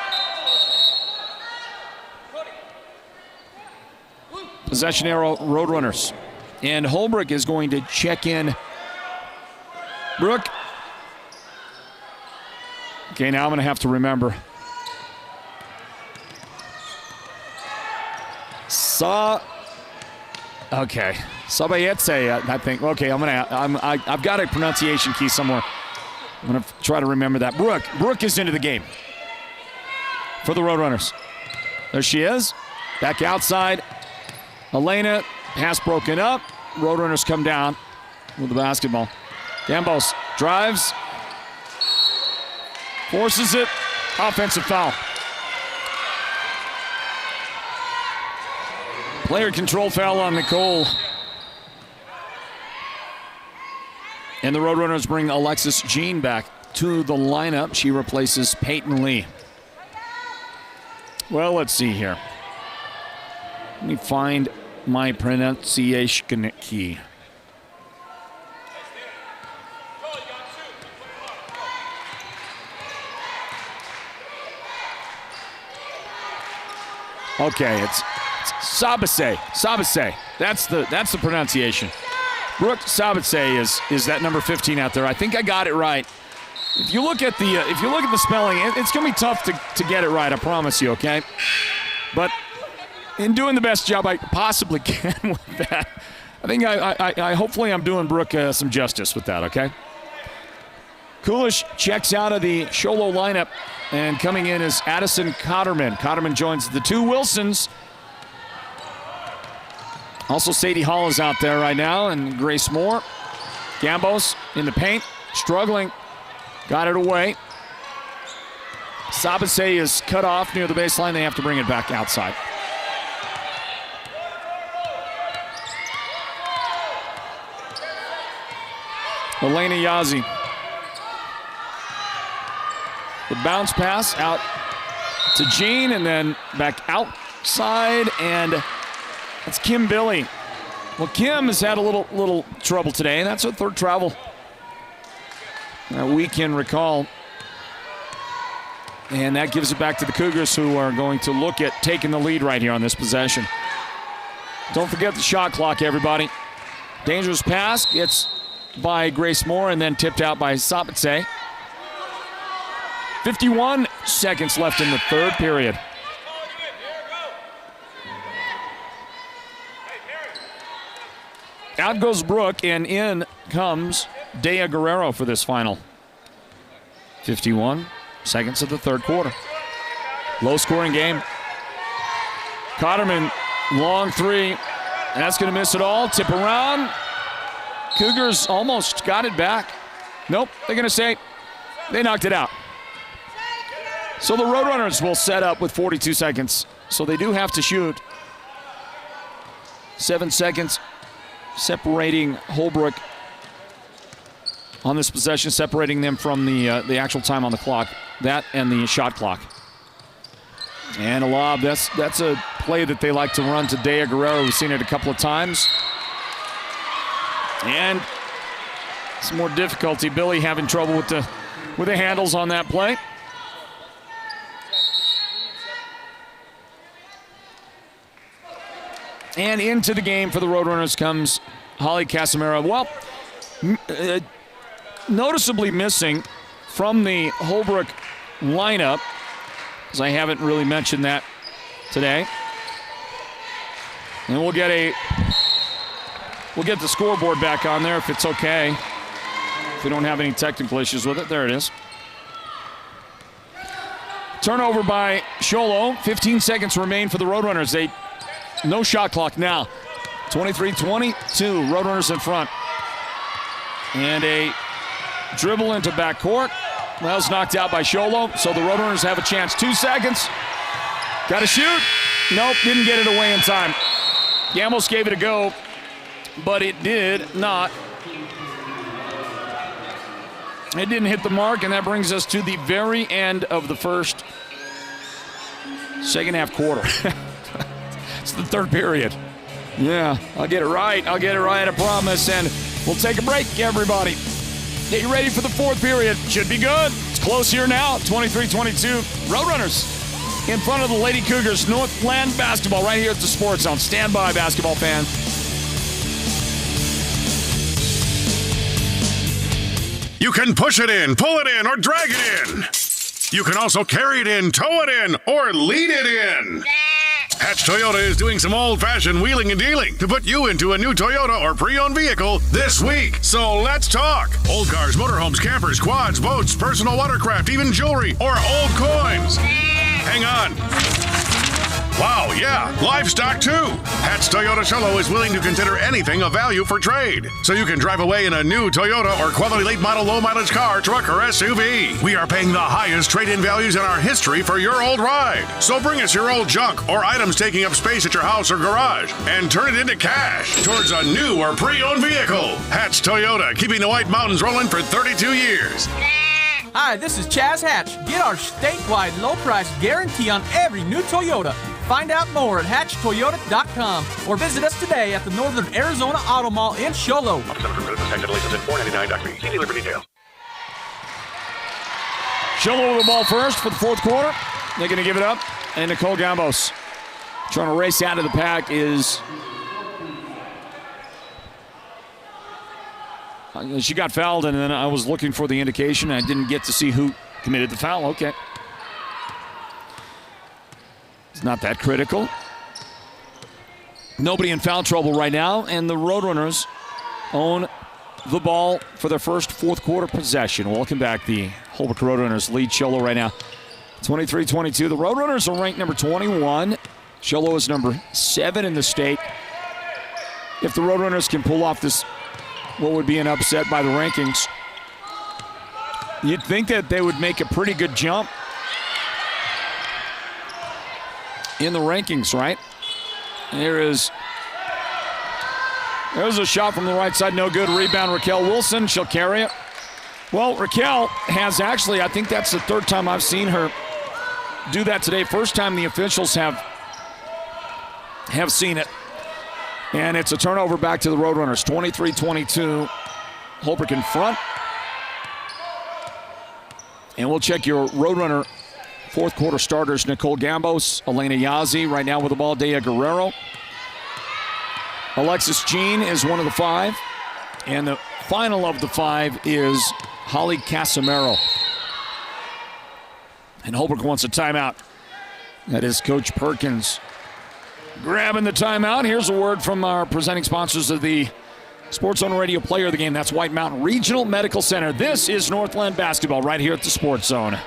Possession arrow, Roadrunners. And Holbrook is going to check in. Brooke. Okay, now I'm going to have to remember. Okay. Sabayetse, I think. Okay, I've got a pronunciation key somewhere. I'm going to try to remember that. Brooke is into the game for the Roadrunners. There she is. Back outside. Elena, pass broken up. Roadrunners come down with the basketball. Gambos drives. Forces it. Offensive foul. Player control foul on Nicole. And the Roadrunners bring Alexis Jean back to the lineup. She replaces Peyton Lee. Well, let's see here. Let me find my pronunciation key. Okay, it's Sabase. Sabase. That's the pronunciation. Brooke Sabase is that number 15 out there. I think I got it right. If you look at the spelling, it's going to be tough to get it right. I promise you. Okay, but in doing the best job I possibly can with that, I think I hopefully I'm doing Brooke some justice with that. Okay. Coolish checks out of the Sholo lineup, and coming in is Addison Cotterman. Cotterman joins the two Wilsons. Also, Sadie Hall is out there right now, and Grace Moore. Gambos in the paint, struggling. Got it away. Sabase is cut off near the baseline. They have to bring it back outside. Elena Yazzie. The bounce pass out to Jean, and then back outside, and that's Kim Billy. Well, Kim has had a little trouble today, and that's her third travel that we can recall. And that gives it back to the Cougars, who are going to look at taking the lead right here on this possession. Don't forget the shot clock, everybody. Dangerous pass gets by Grace Moore and then tipped out by Sabase. 51 seconds left in the third period. Out goes Brooke, and in comes Dea Guerrero for this final. 51 seconds of the third quarter. Low-scoring game. Cotterman, long three. That's going to miss it all. Tip around. Cougars almost got it back. Nope, they're going to say they knocked it out. So the Roadrunners will set up with 42 seconds. So they do have to shoot. 7 seconds separating Holbrook on this possession, separating them from the actual time on the clock. That and the shot clock. And a lob. That's a play that they like to run to Dea Guerrero. We've seen it a couple of times. And some more difficulty. Billy having trouble with the handles on that play. And into the game for the Roadrunners comes Holly Casimiro. Well, noticeably missing from the Holbrook lineup, because I haven't really mentioned that today. And we'll get the scoreboard back on there if it's okay. If we don't have any technical issues with it. There it is. Turnover by Sholo. 15 seconds remain for the Roadrunners. No shot clock now. 23-22. Roadrunners in front. And a dribble into backcourt. That was knocked out by Sholo, so the Roadrunners have a chance. 2 seconds. Got to shoot. Nope, didn't get it away in time. Gamos gave it a go, but it did not. It didn't hit the mark, and that brings us to the very end of the second half quarter. It's the third period. Yeah, I'll get it right, I promise. And we'll take a break, everybody. Get you ready for the fourth period. Should be good. It's close here now. 23-22. Roadrunners in front of the Lady Cougars. Northland Basketball right here at the Sports Zone. Stand by, basketball fans. You can push it in, pull it in, or drag it in. You can also carry it in, tow it in, or lead it in. Hatch Toyota is doing some old-fashioned wheeling and dealing to put you into a new Toyota or pre-owned vehicle this week. So let's talk. Old cars, motorhomes, campers, quads, boats, personal watercraft, even jewelry, or old coins. Hang on. Wow, yeah, livestock too. Hatch Toyota Sholo is willing to consider anything of value for trade. So you can drive away in a new Toyota or quality late model low mileage car, truck, or SUV. We are paying the highest trade-in values in our history for your old ride. So bring us your old junk or items taking up space at your house or garage and turn it into cash towards a new or pre-owned vehicle. Hatch Toyota, keeping the White Mountains rolling for 32 years. Hi, this is Chaz Hatch. Get our statewide low price guarantee on every new Toyota. Find out more at hatchtoyota.com or visit us today at the Northern Arizona Auto Mall in Sholo. See dealer for details. Sholo with the ball first for the fourth quarter. They're going to give it up. And Nicole Gambos trying to race out of the pack is... She got fouled, and then I was looking for the indication. I didn't get to see who committed the foul. Okay. It's not that critical. Nobody in foul trouble right now, and the Roadrunners own the ball for their first fourth quarter possession. Welcome back. The Holbrook Roadrunners lead Sholo right now. 23-22. The Roadrunners are ranked number 21. Sholo is number 7 in the state. If the Roadrunners can pull off this, what would be an upset by the rankings, you'd think that they would make a pretty good jump in the rankings, right? There's a shot from the right side, no good. Rebound, Raquel Wilson, she'll carry it. Well, Raquel has actually, I think that's the third time I've seen her do that today. First time the officials have seen it. And it's a turnover back to the Roadrunners. 23-22. Holbrook in front. And we'll check your Roadrunner fourth quarter starters. Nicole Gambos, Elena Yazzie right now with the ball. Dea Guerrero. Alexis Jean is one of the 5. And the final of the 5 is Holly Casimiro. And Holbrook wants a timeout. That is Coach Perkins grabbing the timeout. Here's a word from our presenting sponsors of the Sports Zone Radio Player of the Game. That's White Mountain Regional Medical Center. This is Northland Basketball right here at the Sports Zone.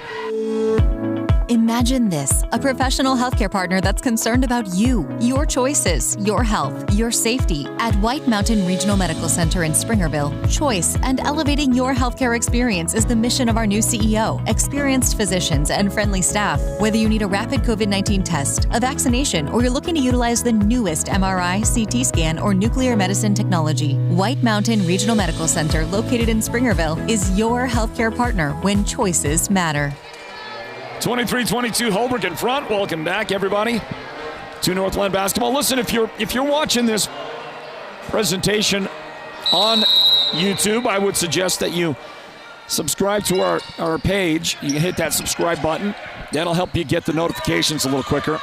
Imagine this, a professional healthcare partner that's concerned about you, your choices, your health, your safety. At White Mountain Regional Medical Center in Springerville, choice and elevating your healthcare experience is the mission of our new CEO, experienced physicians, and friendly staff. Whether you need a rapid COVID-19 test, a vaccination, or you're looking to utilize the newest MRI, CT scan, or nuclear medicine technology, White Mountain Regional Medical Center, located in Springerville, is your healthcare partner when choices matter. 23-22, Holbrook in front. Welcome back, everybody, to Northland Basketball. Listen, if you're watching this presentation on YouTube, I would suggest that you subscribe to our page. You can hit that subscribe button. That'll help you get the notifications a little quicker.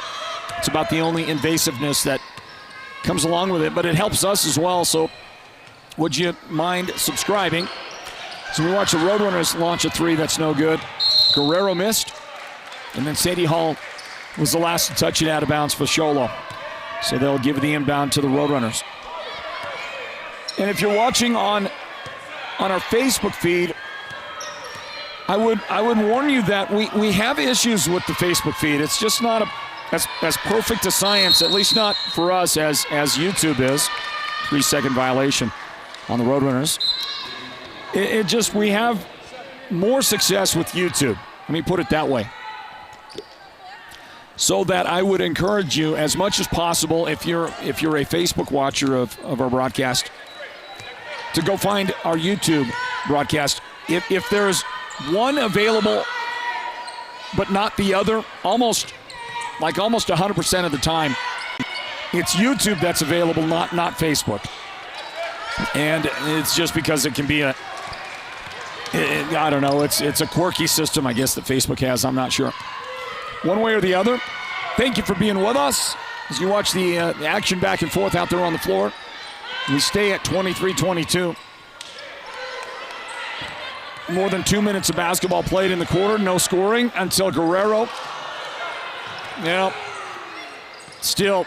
It's about the only invasiveness that comes along with it, but it helps us as well. So would you mind subscribing? So we watch the Roadrunners launch a three. That's no good. Guerrero missed. And then Sadie Hall was the last to touch it out of bounds for Sholo. So they'll give the inbound to the Roadrunners. And if you're watching on our Facebook feed, I would warn you that we have issues with the Facebook feed. It's just not as perfect a science, at least not for us as YouTube is. 3-second violation on the Roadrunners. We have more success with YouTube. Let me put it that way. So that I would encourage you as much as possible, if you're a Facebook watcher of our broadcast, to go find our YouTube broadcast. If there's one available but not the other, almost 100% of the time, it's YouTube that's available, not Facebook. And it's just because it can be I don't know, it's a quirky system, I guess, that Facebook has. I'm not sure. One way or the other, thank you for being with us as you watch the action back and forth out there on the floor. We stay at 23-22. More than 2 minutes of basketball played in the quarter. No scoring until Guerrero. Still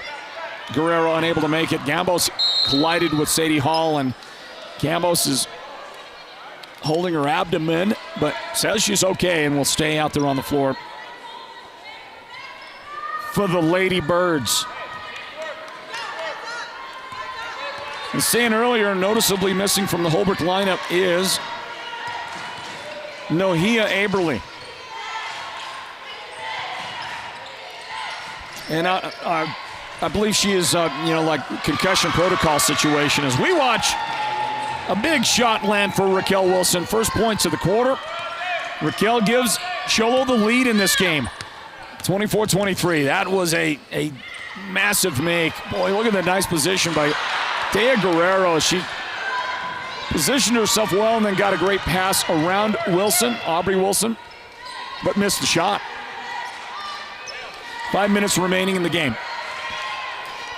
Guerrero unable to make it. Gambos collided with Sadie Hall, and Gambos is holding her abdomen, but says she's okay and will stay out there on the floor for the Lady Birds. And saying earlier, noticeably missing from the Holbrook lineup is Nohea Aberly. And I believe she is, like concussion protocol situation as we watch a big shot land for Raquel Wilson. First points of the quarter. Raquel gives Sholo the lead in this game. 24-23. That was a massive make. Boy, look at the nice position by Dea Guerrero. She positioned herself well and then got a great pass around Wilson, Aubrey Wilson, but missed the shot. 5 minutes remaining in the game.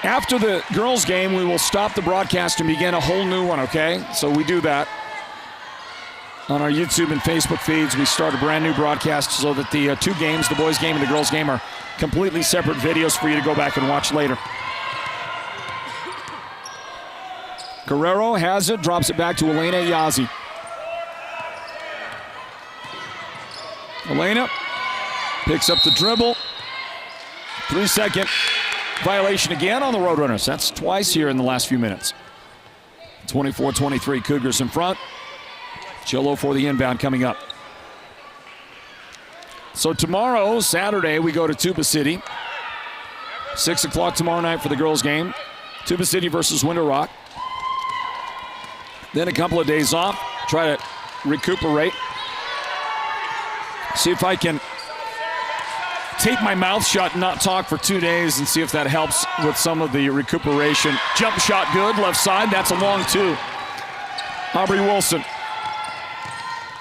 After the girls' game, we will stop the broadcast and begin a whole new one, okay? So we do that on our YouTube and Facebook feeds. We start a brand new broadcast so that the two games, the boys' game and the girls' game, are completely separate videos for you to go back and watch later. Guerrero has it, drops it back to Elena Yazzie. Elena picks up the dribble. 3-second violation again on the Roadrunners. That's twice here in the last few minutes. 24-23, Cougars in front. Chillo for the inbound coming up. So tomorrow, Saturday, we go to Tuba City. 6 o'clock tomorrow night for the girls' game. Tuba City versus Winter Rock. Then a couple of days off. Try to recuperate. See if I can tape my mouth shut and not talk for 2 days and see if that helps with some of the recuperation. Jump shot good, left side. That's a long two. Aubrey Wilson.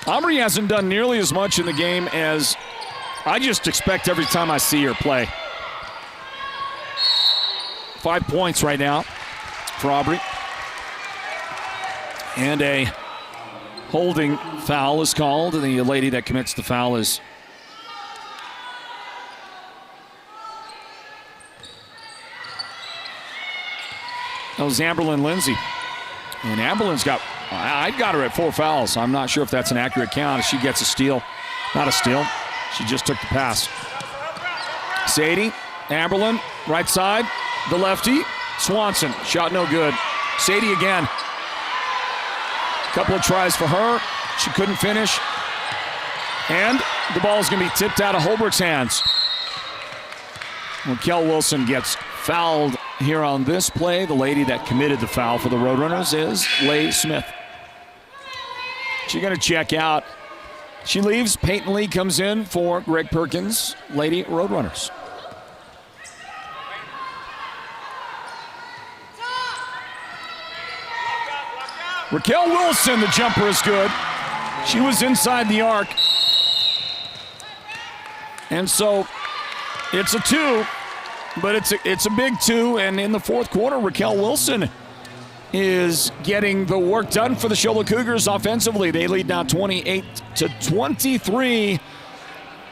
Aubrey hasn't done nearly as much in the game as I just expect every time I see her play. 5 points right now for Aubrey. And a holding foul is called, and the lady that commits the foul is that was Amberlyn Lindsay. And Amberlyn's I've got her at 4 fouls. I'm not sure if that's an accurate count. She gets a steal. Not a steal. She just took the pass. Sadie, Amberlyn, right side, the lefty. Swanson, shot no good. Sadie again. Couple of tries for her. She couldn't finish. And the ball is going to be tipped out of Holbrook's hands. Raquel Wilson gets fouled here on this play. The lady that committed the foul for the Roadrunners is Leigh Smith. She's going to check out. She leaves. Peyton Lee comes in for Greg Perkins, Lady Roadrunners. Raquel Wilson, the jumper is good. She was inside the arc. And so it's a 2. But it's a big 2, and in the fourth quarter, Raquel Wilson is getting the work done for the Show Cougars offensively. They lead now 28-23.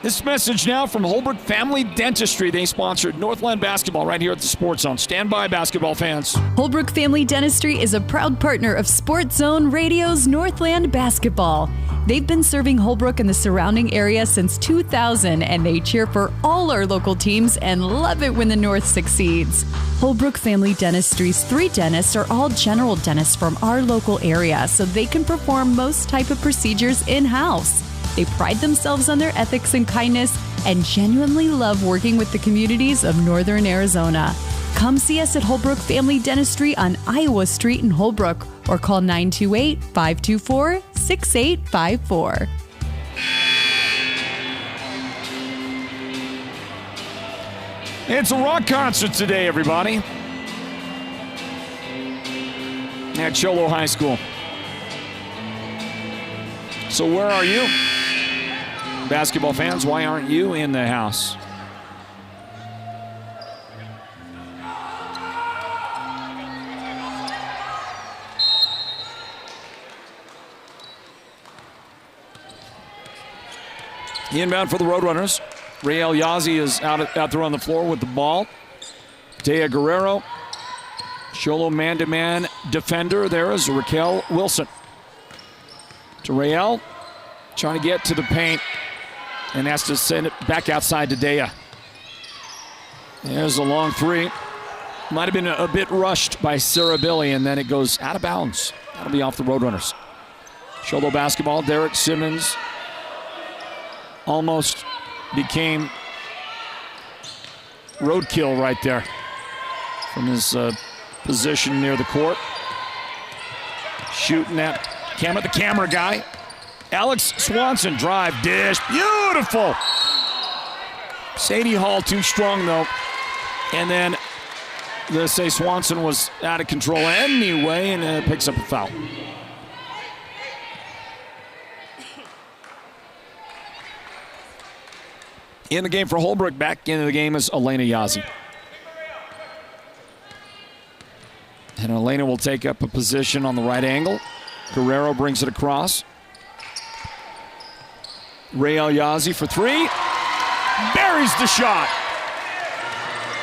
This message now from Holbrook Family Dentistry. They sponsored Northland Basketball right here at the Sports Zone. Stand by, basketball fans. Holbrook Family Dentistry is a proud partner of Sports Zone Radio's Northland Basketball. They've been serving Holbrook and the surrounding area since 2000, and they cheer for all our local teams and love it when the North succeeds. Holbrook Family Dentistry's 3 dentists are all general dentists from our local area, so they can perform most type of procedures in-house. They pride themselves on their ethics and kindness and genuinely love working with the communities of Northern Arizona. Come see us at Holbrook Family Dentistry on Iowa Street in Holbrook or call 928-524-6854. It's a rock concert today, everybody, at Cholo High School. So where are you? Basketball fans, why aren't you in the house? Inbound for the Roadrunners. Rael Yazzie is out there on the floor with the ball. Dea Guerrero. Sholo man-to-man defender. There is Raquel Wilson. To Rael. Trying to get to the paint. And has to send it back outside to Dea. There's a long 3. Might have been a bit rushed by Sarah Billy, and then it goes out of bounds. That'll be off the Roadrunners. Sholo basketball. Derek Simmons almost became roadkill right there from his position near the court. Shooting at the camera guy. Alex Swanson, drive, dish, beautiful. Sadie Hall too strong though. And then they say Swanson was out of control anyway and picks up a foul. In the game for Holbrook, back into the game is Elena Yazzie. And Elena will take up a position on the right angle. Guerrero brings it across. Rael Yazzie for 3. Buries the shot.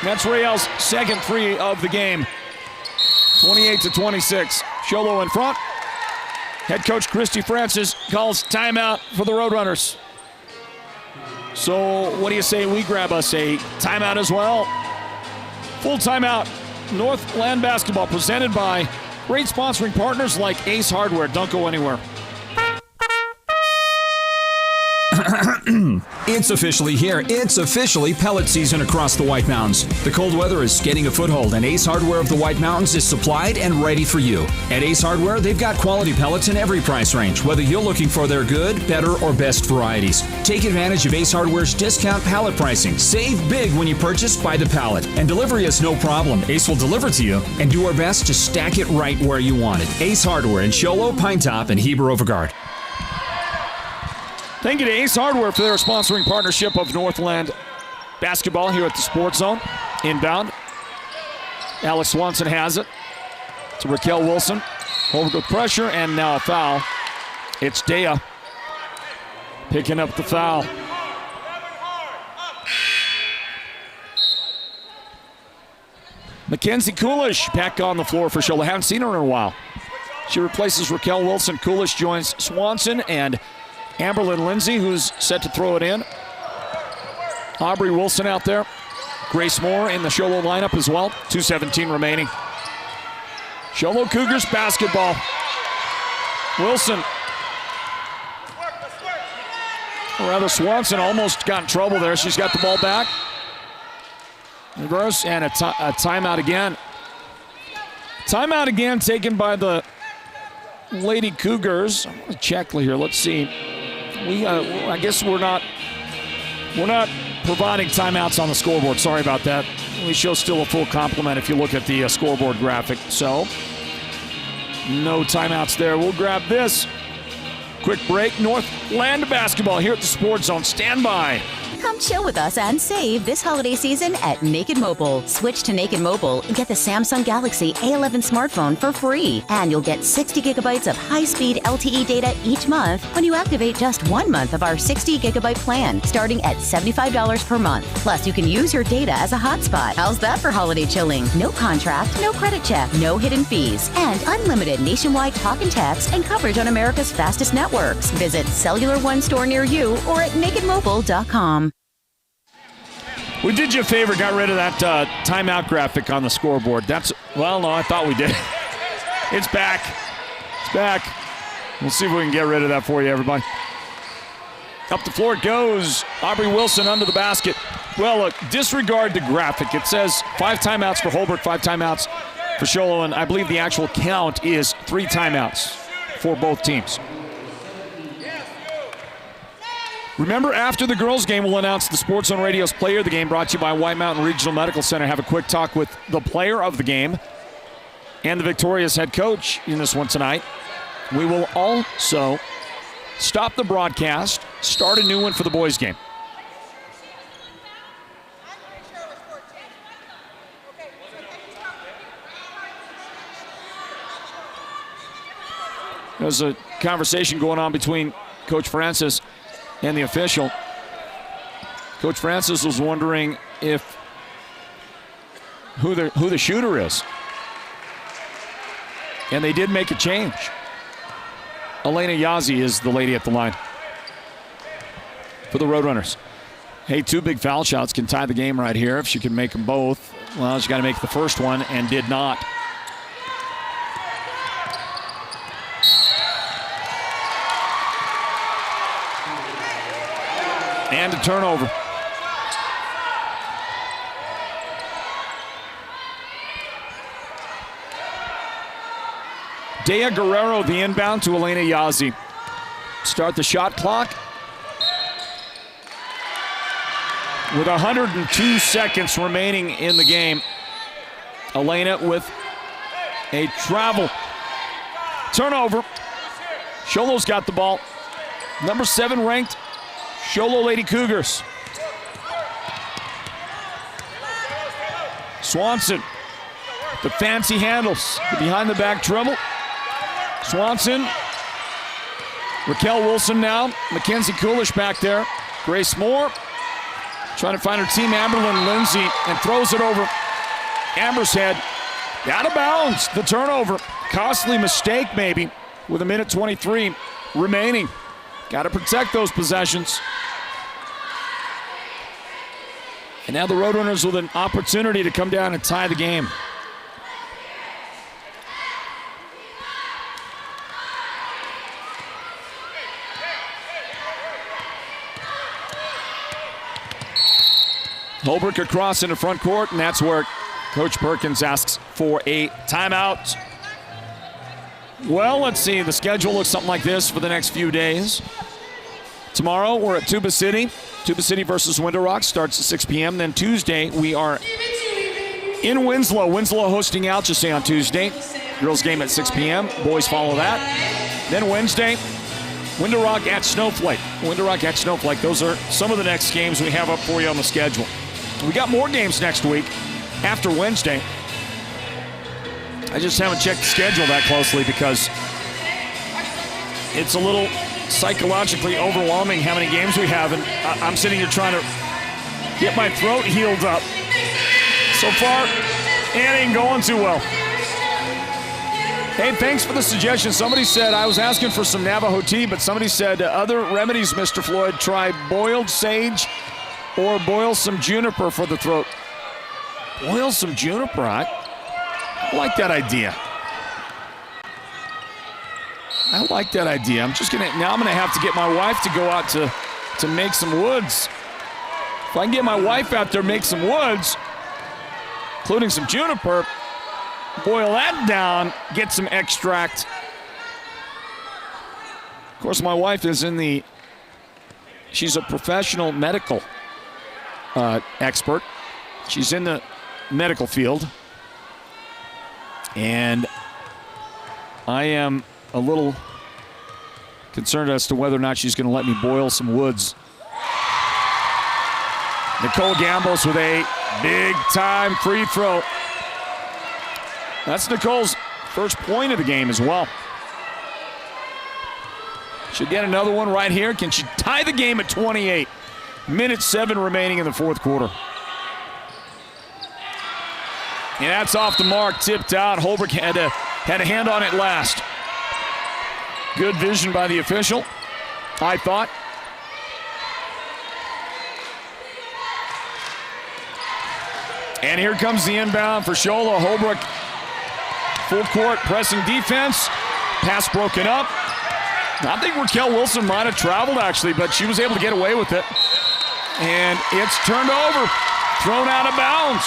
That's Rael's second 3 of the game. 28-26. Sholo in front. Head coach Christy Francis calls timeout for the Roadrunners. So what do you say we grab us a timeout as well? Full timeout. Northland Basketball presented by great sponsoring partners like Ace Hardware. Don't go anywhere. It's officially here. It's officially pellet season across the White Mountains. The cold weather is getting a foothold, and Ace Hardware of the White Mountains is supplied and ready for you. At Ace Hardware, they've got quality pellets in every price range, whether you're looking for their good, better, or best varieties. Take advantage of Ace Hardware's discount pallet pricing. Save big when you purchase by the pallet. And delivery is no problem. Ace will deliver to you and do our best to stack it right where you want it. Ace Hardware in Sholo, Pine Top, and Heber Overgard. Thank you to Ace Hardware for their sponsoring partnership of Northland Basketball here at the Sports Zone. Inbound. Alex Swanson has it. To Raquel Wilson. Holbrook with pressure, and now a foul. It's Dea picking up the foul. Mackenzie Coolish back on the floor for Shola. Haven't seen her in a while. She replaces Raquel Wilson. Coolish joins Swanson and Amberlyn Lindsay, who's set to throw it in. Aubrey Wilson out there. Grace Moore in the Sholo lineup as well. 2:17 remaining. Sholo Cougars basketball. Wilson. Or rather, Swanson almost got in trouble there. She's got the ball back. Reverse, and a timeout again. Timeout again taken by the Lady Cougars. I'm going to check here. Let's see. I guess we're not providing timeouts on the scoreboard. Sorry about that. We show still a full complement if you look at the scoreboard graphic. So, no timeouts there. We'll grab this. Quick break. Northland Basketball here at the Sports Zone. Stand by. Come chill with us and save this holiday season at Naked Mobile. Switch to Naked Mobile and get the Samsung Galaxy A11 smartphone for free. And you'll get 60 gigabytes of high-speed LTE data each month when you activate just 1 month of our 60 gigabyte plan, starting at $75 per month. Plus, you can use your data as a hotspot. How's that for holiday chilling? No contract, no credit check, no hidden fees, and unlimited nationwide talk and text and coverage on America's fastest networks. Visit Cellular One store near you or at nakedmobile.com. We did you a favor, got rid of that timeout graphic on the scoreboard. No, I thought we did. It's back. It's back. We'll see if we can get rid of that for you, everybody. Up the floor it goes. Aubrey Wilson under the basket. Well, look, disregard the graphic. It says 5 timeouts for Holbrook, 5 timeouts for Sholo, and I believe the actual count is 3 timeouts for both teams. Remember, after the girls' game, we'll announce the Sports Zone Radio's player of the game, brought to you by White Mountain Regional Medical Center. Have a quick talk with the player of the game and the Victoria's head coach in this one tonight. We will also stop the broadcast, start a new one for the boys' game. There's a conversation going on between Coach Francis and the official. Coach Francis was wondering if who the shooter is. And they did make a change. Elena Yazzie is the lady at the line for the Roadrunners. Hey, 2 big foul shots can tie the game right here. If she can make them both, well, she got to make the first one and did not. And a turnover. Dea Guerrero, the inbound to Elena Yazzie. Start the shot clock with 102 seconds remaining in the game. Elena with a travel. Turnover. Sholo's got the ball. Number 7 ranked Sholo Lady Cougars. Swanson, the fancy handles, the behind the back dribble. Swanson, Raquel Wilson now, Mackenzie Coolish back there. Grace Moore trying to find her team, Amberlyn Lindsay, and throws it over Amber's head. Out of bounds, the turnover. Costly mistake maybe with 1:23 remaining. Got to protect those possessions. And now the Roadrunners with an opportunity to come down and tie the game. Holbrook across in the front court, and that's where Coach Perkins asks for a timeout. Well, let's see. The schedule looks something like this for the next few days. Tomorrow, we're at Tuba City. Tuba City versus Window Rock starts at 6 p.m. Then Tuesday, we are in Winslow. Winslow hosting Alchesay on Tuesday. Girls game at 6 p.m. Boys follow that. Then Wednesday, Window Rock at Snowflake. Window Rock at Snowflake. Those are some of the next games we have up for you on the schedule. We got more games next week after Wednesday. I just haven't checked the schedule that closely because it's a little psychologically overwhelming how many games we have, and I'm sitting here trying to get my throat healed up. So far, it ain't going too well. Hey, thanks for the suggestion. Somebody said, I was asking for some Navajo tea, but somebody said, other remedies, Mr. Floyd, try boiled sage or boil some juniper for the throat. Boil some juniper, I like that idea. I like that idea. I'm gonna have to get my wife to go out to make some woods. If I can get my wife out there, make some woods, including some juniper, boil that down, get some extract. Of course, my wife is she's a professional medical expert. She's in the medical field. And I am a little Concerned as to whether or not she's going to let me boil some woods. Nicole Gambos with a big-time free throw. That's Nicole's first point of the game as well. She'll get another one right here. Can she tie the game at 28? Minute 7 remaining in the fourth quarter. And that's off the mark, tipped out. Holbrook had a hand on it last. Good vision by the official, I thought. And here comes the inbound for Shola. Holbrook, full court, pressing defense. Pass broken up. I think Raquel Wilson might have traveled, actually, but she was able to get away with it. And it's turned over, thrown out of bounds.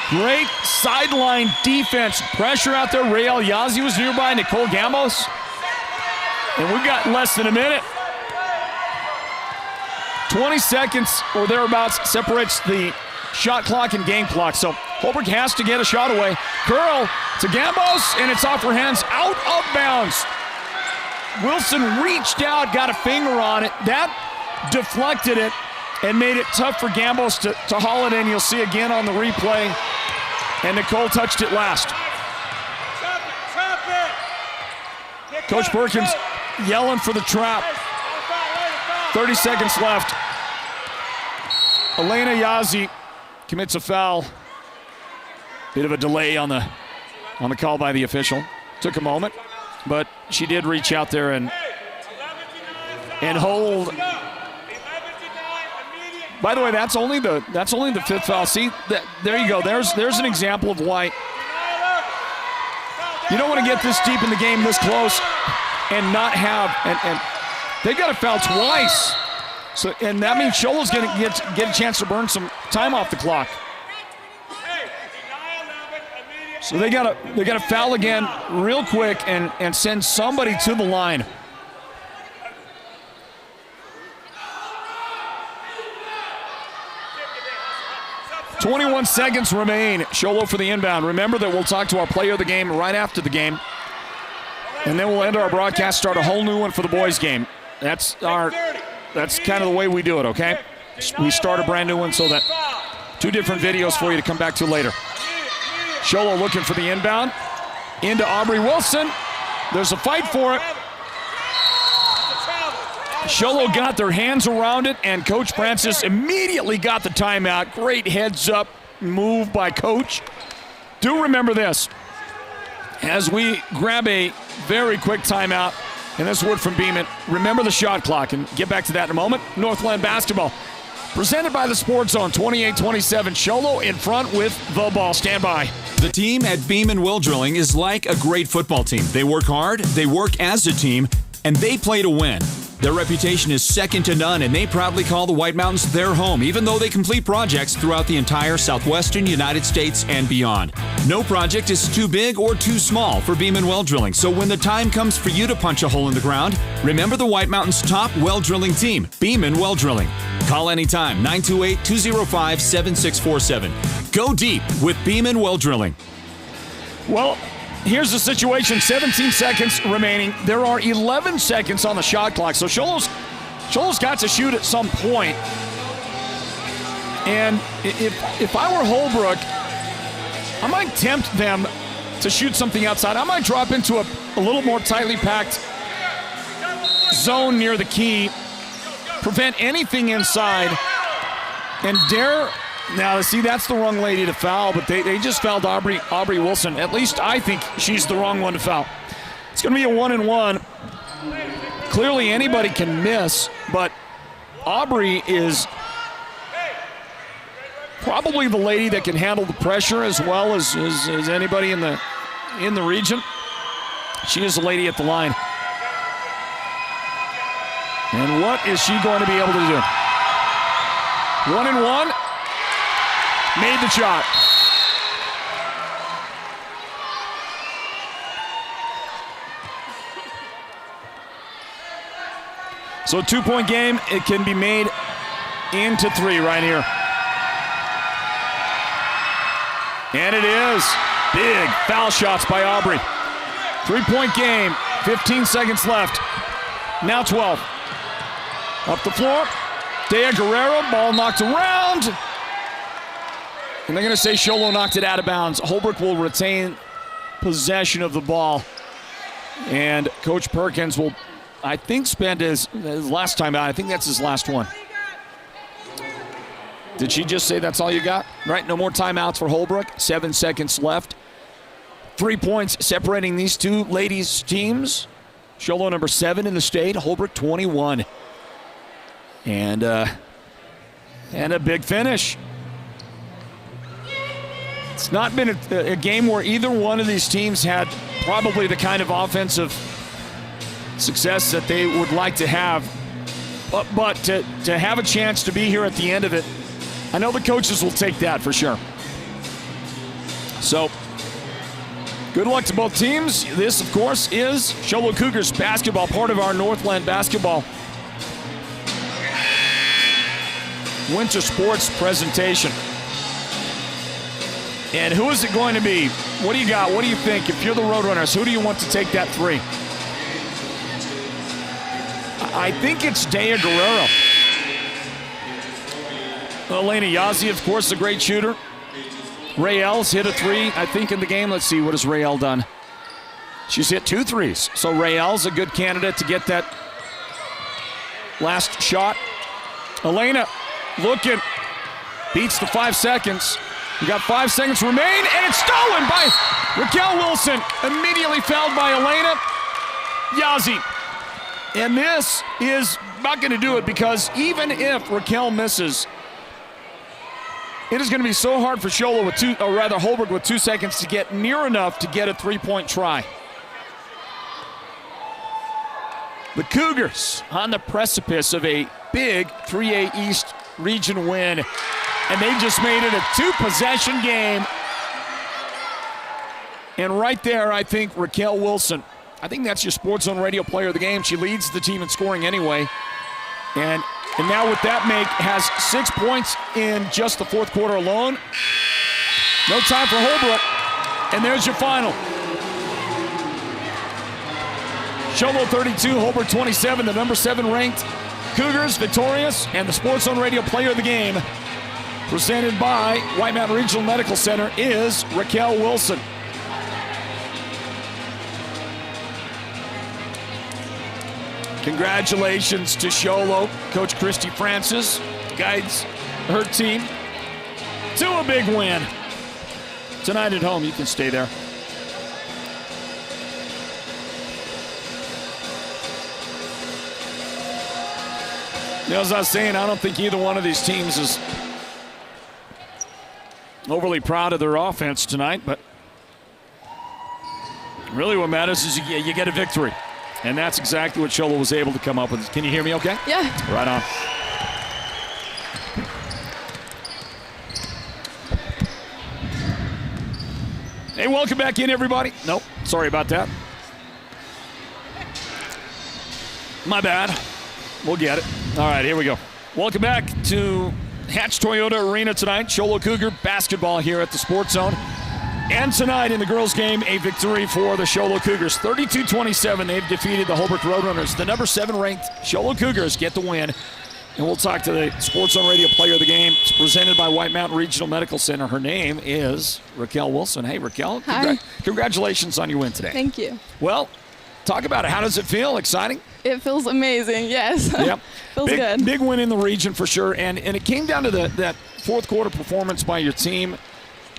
Great sideline defense. Pressure out there. Rael Yazzie was nearby. Nicole Gambos. And we've got less than a minute. 20 seconds or thereabouts separates the shot clock and game clock. So Holbrook has to get a shot away. Curl to Gambos, and it's off her hands, out of bounds. Wilson reached out, got a finger on it. That deflected it and made it tough for Gambos to haul it in. You'll see again on the replay. And Nicole touched it last. Coach Perkins yelling for the trap. 30 seconds left. Elena Yazzie commits a foul. Bit of a delay on the call by the official. Took a moment, but she did reach out there and hold. By the way, that's only the fifth foul. See, there you go. There's an example of why you don't want to get this deep in the game, this close, and not have and they got a foul twice. So, and that means Shola's going to get a chance to burn some time off the clock. So they got to foul again real quick and send somebody to the line. .21 seconds remain. Sholo for the inbound. Remember that we'll talk to our player of the game right after the game. And then we'll end our broadcast, start a whole new one for the boys' game. That's kind of the way we do it, okay? We start a brand new one so that two different videos for you to come back to later. Sholo looking for the inbound. Into Aubrey Wilson. There's a fight for it. Sholo got their hands around it, and Coach Francis immediately got the timeout. Great heads-up move by Coach. Do remember this. As we grab a very quick timeout, and this word from Beeman, remember the shot clock, and get back to that in a moment. Northland Basketball, presented by the Sports Zone, 28-27. Sholo in front with the ball. Stand by. The team at Beeman Well Drilling is like a great football team. They work hard, they work as a team, and they play to win. Their reputation is second to none, and they proudly call the White Mountains their home, even though they complete projects throughout the entire southwestern United States and beyond. No project is too big or too small for Beeman Well Drilling, so when the time comes for you to punch a hole in the ground, remember the White Mountains' top well drilling team, Beeman Well Drilling. Call anytime, 928-205-7647. Go deep with Beeman Well Drilling. Well, here's the situation, 17 seconds remaining. There are 11 seconds on the shot clock, so Sholo's got to shoot at some point. And if I were Holbrook, I might tempt them to shoot something outside. I might drop into a little more tightly packed zone near the key, prevent anything inside, and dare. Now, see, that's the wrong lady to foul, but they just fouled Aubrey Wilson. At least I think she's the wrong one to foul. It's going to be a 1-and-1. Clearly anybody can miss, but Aubrey is probably the lady that can handle the pressure as well as anybody in the region. She is the lady at the line. And what is she going to be able to do? 1-and-1. Made the shot. So a 2-point game, it can be made into 3 right here. And it is. Big foul shots by Aubrey. 3-point game, 15 seconds left. Now 12. Up the floor. Dea Guerrero, ball knocked around. And they're going to say Sholo knocked it out of bounds. Holbrook will retain possession of the ball. And Coach Perkins will, I think, spend his last time out. I think that's his last one. Did she just say that's all you got? Right, no more timeouts for Holbrook. 7 seconds left. 3 points separating these two ladies' teams. Sholo number 7 in the state, Holbrook 21. And a big finish. It's not been a game where either one of these teams had probably the kind of offensive success that they would like to have. But to have a chance to be here at the end of it, I know the coaches will take that for sure. So, good luck to both teams. This, of course, is Sholo Cougars basketball, part of our Northland Basketball Winter Sports presentation. And who is it going to be? What do you got? What do you think? If you're the Roadrunners, who do you want to take that 3? I think it's Dea Guerrero. Elena Yazzie, of course, a great shooter. Rael's hit a 3, I think, in the game. Let's see, what has Rael done? She's hit 2 threes. So Rael's a good candidate to get that last shot. Elena looking, beats the 5 seconds. You got 5 seconds remain, and it's stolen by Raquel Wilson. Immediately fouled by Elena Yazzie. And this is not going to do it, because even if Raquel misses, it is going to be so hard for Sholo Holbrook with 2 seconds to get near enough to get a 3-point try. The Cougars on the precipice of a big 3A East region win, and they just made it a 2-possession game. And right there, I think Raquel Wilson, I think that's your Sports Zone Radio Player of the Game. She leads the team in scoring anyway. And now with that make, has 6 points in just the 4th quarter alone. No time for Holbrook. And there's your final. Sholo 32, Holbrook 27, the number 7 ranked Cougars victorious, and the Sports Zone Radio Player of the Game, presented by White Mountain Regional Medical Center, is Raquel Wilson. Congratulations to Sholo. Coach Christy Francis guides her team to a big win. Tonight at home, you can stay there. You know, as I was saying, I don't think either one of these teams is overly proud of their offense tonight, but really what matters is you get a victory. And that's exactly what Sholo was able to come up with. Can you hear me okay? Yeah. Right on. Hey, welcome back in, everybody. Nope, sorry about that. My bad. We'll get it. All right, here we go. Welcome back to Hatch Toyota Arena tonight. Sholo Cougar basketball here at the Sports Zone. And tonight in the girls' game, a victory for the Sholo Cougars. 32-27, they've defeated the Holbrook Roadrunners. The number 7 ranked Sholo Cougars get the win. And we'll talk to the Sports Zone Radio Player of the Game. It's presented by White Mountain Regional Medical Center. Her name is Raquel Wilson. Hey, Raquel. Hi. Congratulations on your win today. Thank you. Well, talk about it. How does it feel? Exciting? It feels amazing, yes. Yep. Feels good. Big win in the region for sure. And it came down to that 4th quarter performance by your team.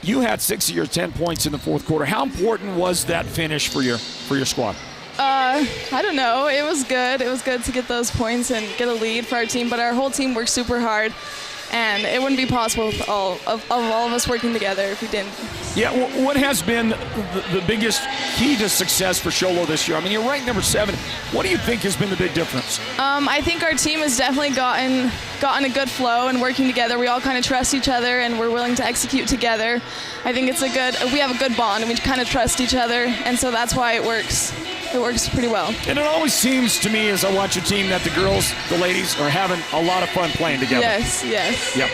You had 6 of your 10 points in the 4th quarter. How important was that finish for your squad? I don't know. It was good. It was good to get those points and get a lead for our team. But our whole team worked super hard, and it wouldn't be possible with all of us working together if we didn't. Yeah, what has been the biggest key to success for Sholo this year? I mean, you're ranked number 7. What do you think has been the big difference? I think our team has definitely gotten a good flow and working together. We all kind of trust each other, and we're willing to execute together. I think we have a good bond, and we kind of trust each other, and so that's why it works. It works pretty well. And it always seems to me as I watch your team that the ladies, are having a lot of fun playing together. Yes. Yep.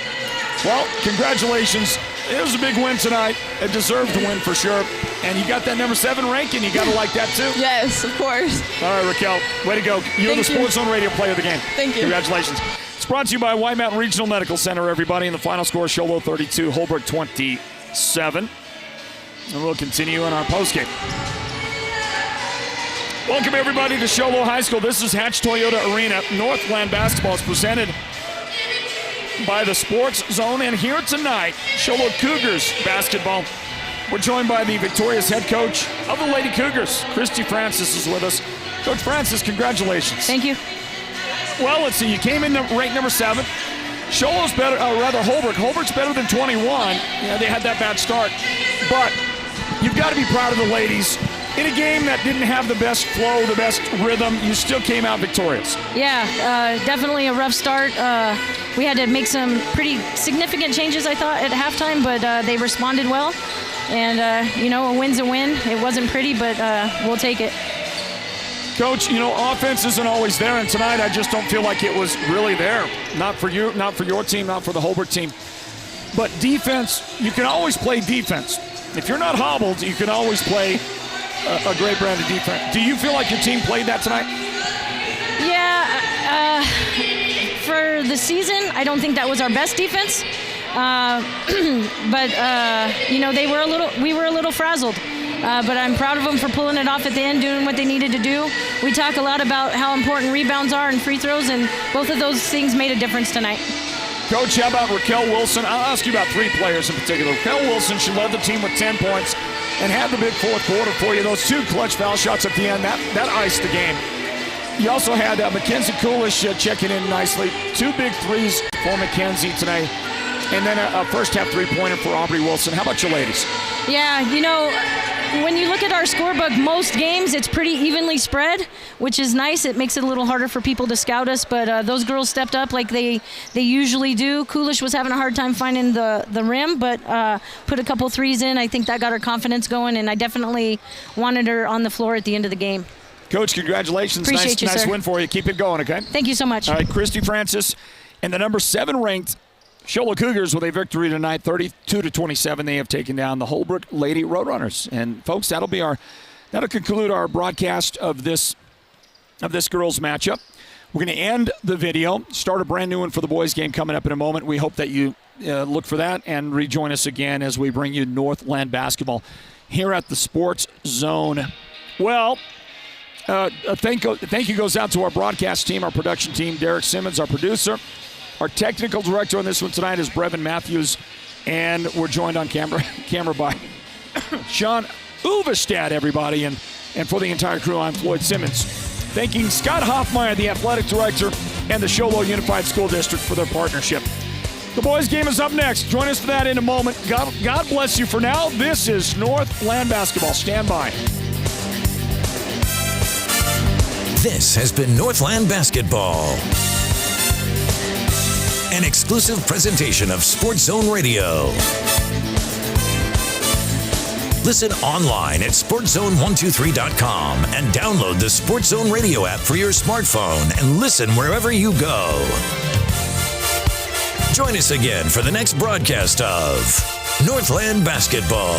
Well, congratulations it was a big win tonight. A deserved win for sure. And you got that number 7 ranking. You got to like that too. Yes, of course. All right, Raquel, way to go. You're the Sports Zone Radio Player of the game. Thank you. Congratulations. It's brought to you by White Mountain Regional Medical Center, everybody. And the final score, Sholo 32, Holbrook 27. And we'll continue in our postgame. Welcome, everybody, to Sholo High School. This is Hatch Toyota Arena. Northland Basketball is presented by the Sports Zone. And here tonight, Sholo Cougars basketball. We're joined by the victorious head coach of the Lady Cougars. Christy Francis is with us. Coach Francis, congratulations. Thank you. Well, let's see. You came in ranked number 7. Sholo's better, Holbrook. Holbrook's better than 21. Yeah, they had that bad start. But you've got to be proud of the ladies. In a game that didn't have the best flow, the best rhythm, you still came out victorious. Yeah, definitely a rough start. We had to make some pretty significant changes, I thought, at halftime, but they responded well. And, a win's a win. It wasn't pretty, but we'll take it. Coach, offense isn't always there, and tonight I just don't feel like it was really there. Not for you, not for your team, not for the Holbrook team. But defense, you can always play defense. If you're not hobbled, you can always play a great brand of defense. Do you feel like your team played that tonight? Yeah, for the season, I don't think that was our best defense. But we were a little frazzled. But I'm proud of them for pulling it off at the end, doing what they needed to do. We talk a lot about how important rebounds are and free throws, and both of those things made a difference tonight. Coach, how about Raquel Wilson? I'll ask you about 3 players in particular. Raquel Wilson, she led the team with 10 points and had the big fourth quarter for you. Those 2 clutch foul shots at the end, that iced the game. You also had Mackenzie Coolish checking in nicely. 2 big threes for Mackenzie tonight. And then a first half 3-pointer for Aubrey Wilson. How about your ladies? Yeah, when you look at our scorebook, most games it's pretty evenly spread, which is nice. It makes it a little harder for people to scout us, but those girls stepped up like they usually do. Coolish was having a hard time finding the rim, but put a couple threes in. I think that got her confidence going, and I definitely wanted her on the floor at the end of the game. Coach, congratulations. Appreciate you, nice sir. win for you. Keep it going, okay? Thank you so much. All right, Christy Francis and the number 7 ranked Sholo Cougars with a victory tonight, 32-27. They have taken down the Holbrook Lady Roadrunners. And folks, that'll conclude our broadcast of this girls matchup. We're going to end the video, start a brand new one for the boys game coming up in a moment. We hope that you look for that and rejoin us again as we bring you Northland Basketball here at the Sports Zone. Well, thank you goes out to our broadcast team, our production team, Derek Simmons, our producer. Our technical director on this one tonight is Brevin Matthews, and we're joined on camera by Sean Uvestad, everybody, and for the entire crew, I'm Floyd Simmons. Thanking Scott Hoffmeyer, the athletic director, and the Sholo Unified School District for their partnership. The boys' game is up next. Join us for that in a moment. God bless you for now. This is Northland Basketball. Stand by. This has been Northland Basketball. An exclusive presentation of Sports Zone Radio. Listen online at sportszone123.com and download the Sports Zone Radio app for your smartphone and listen wherever you go. Join us again for the next broadcast of Northland Basketball.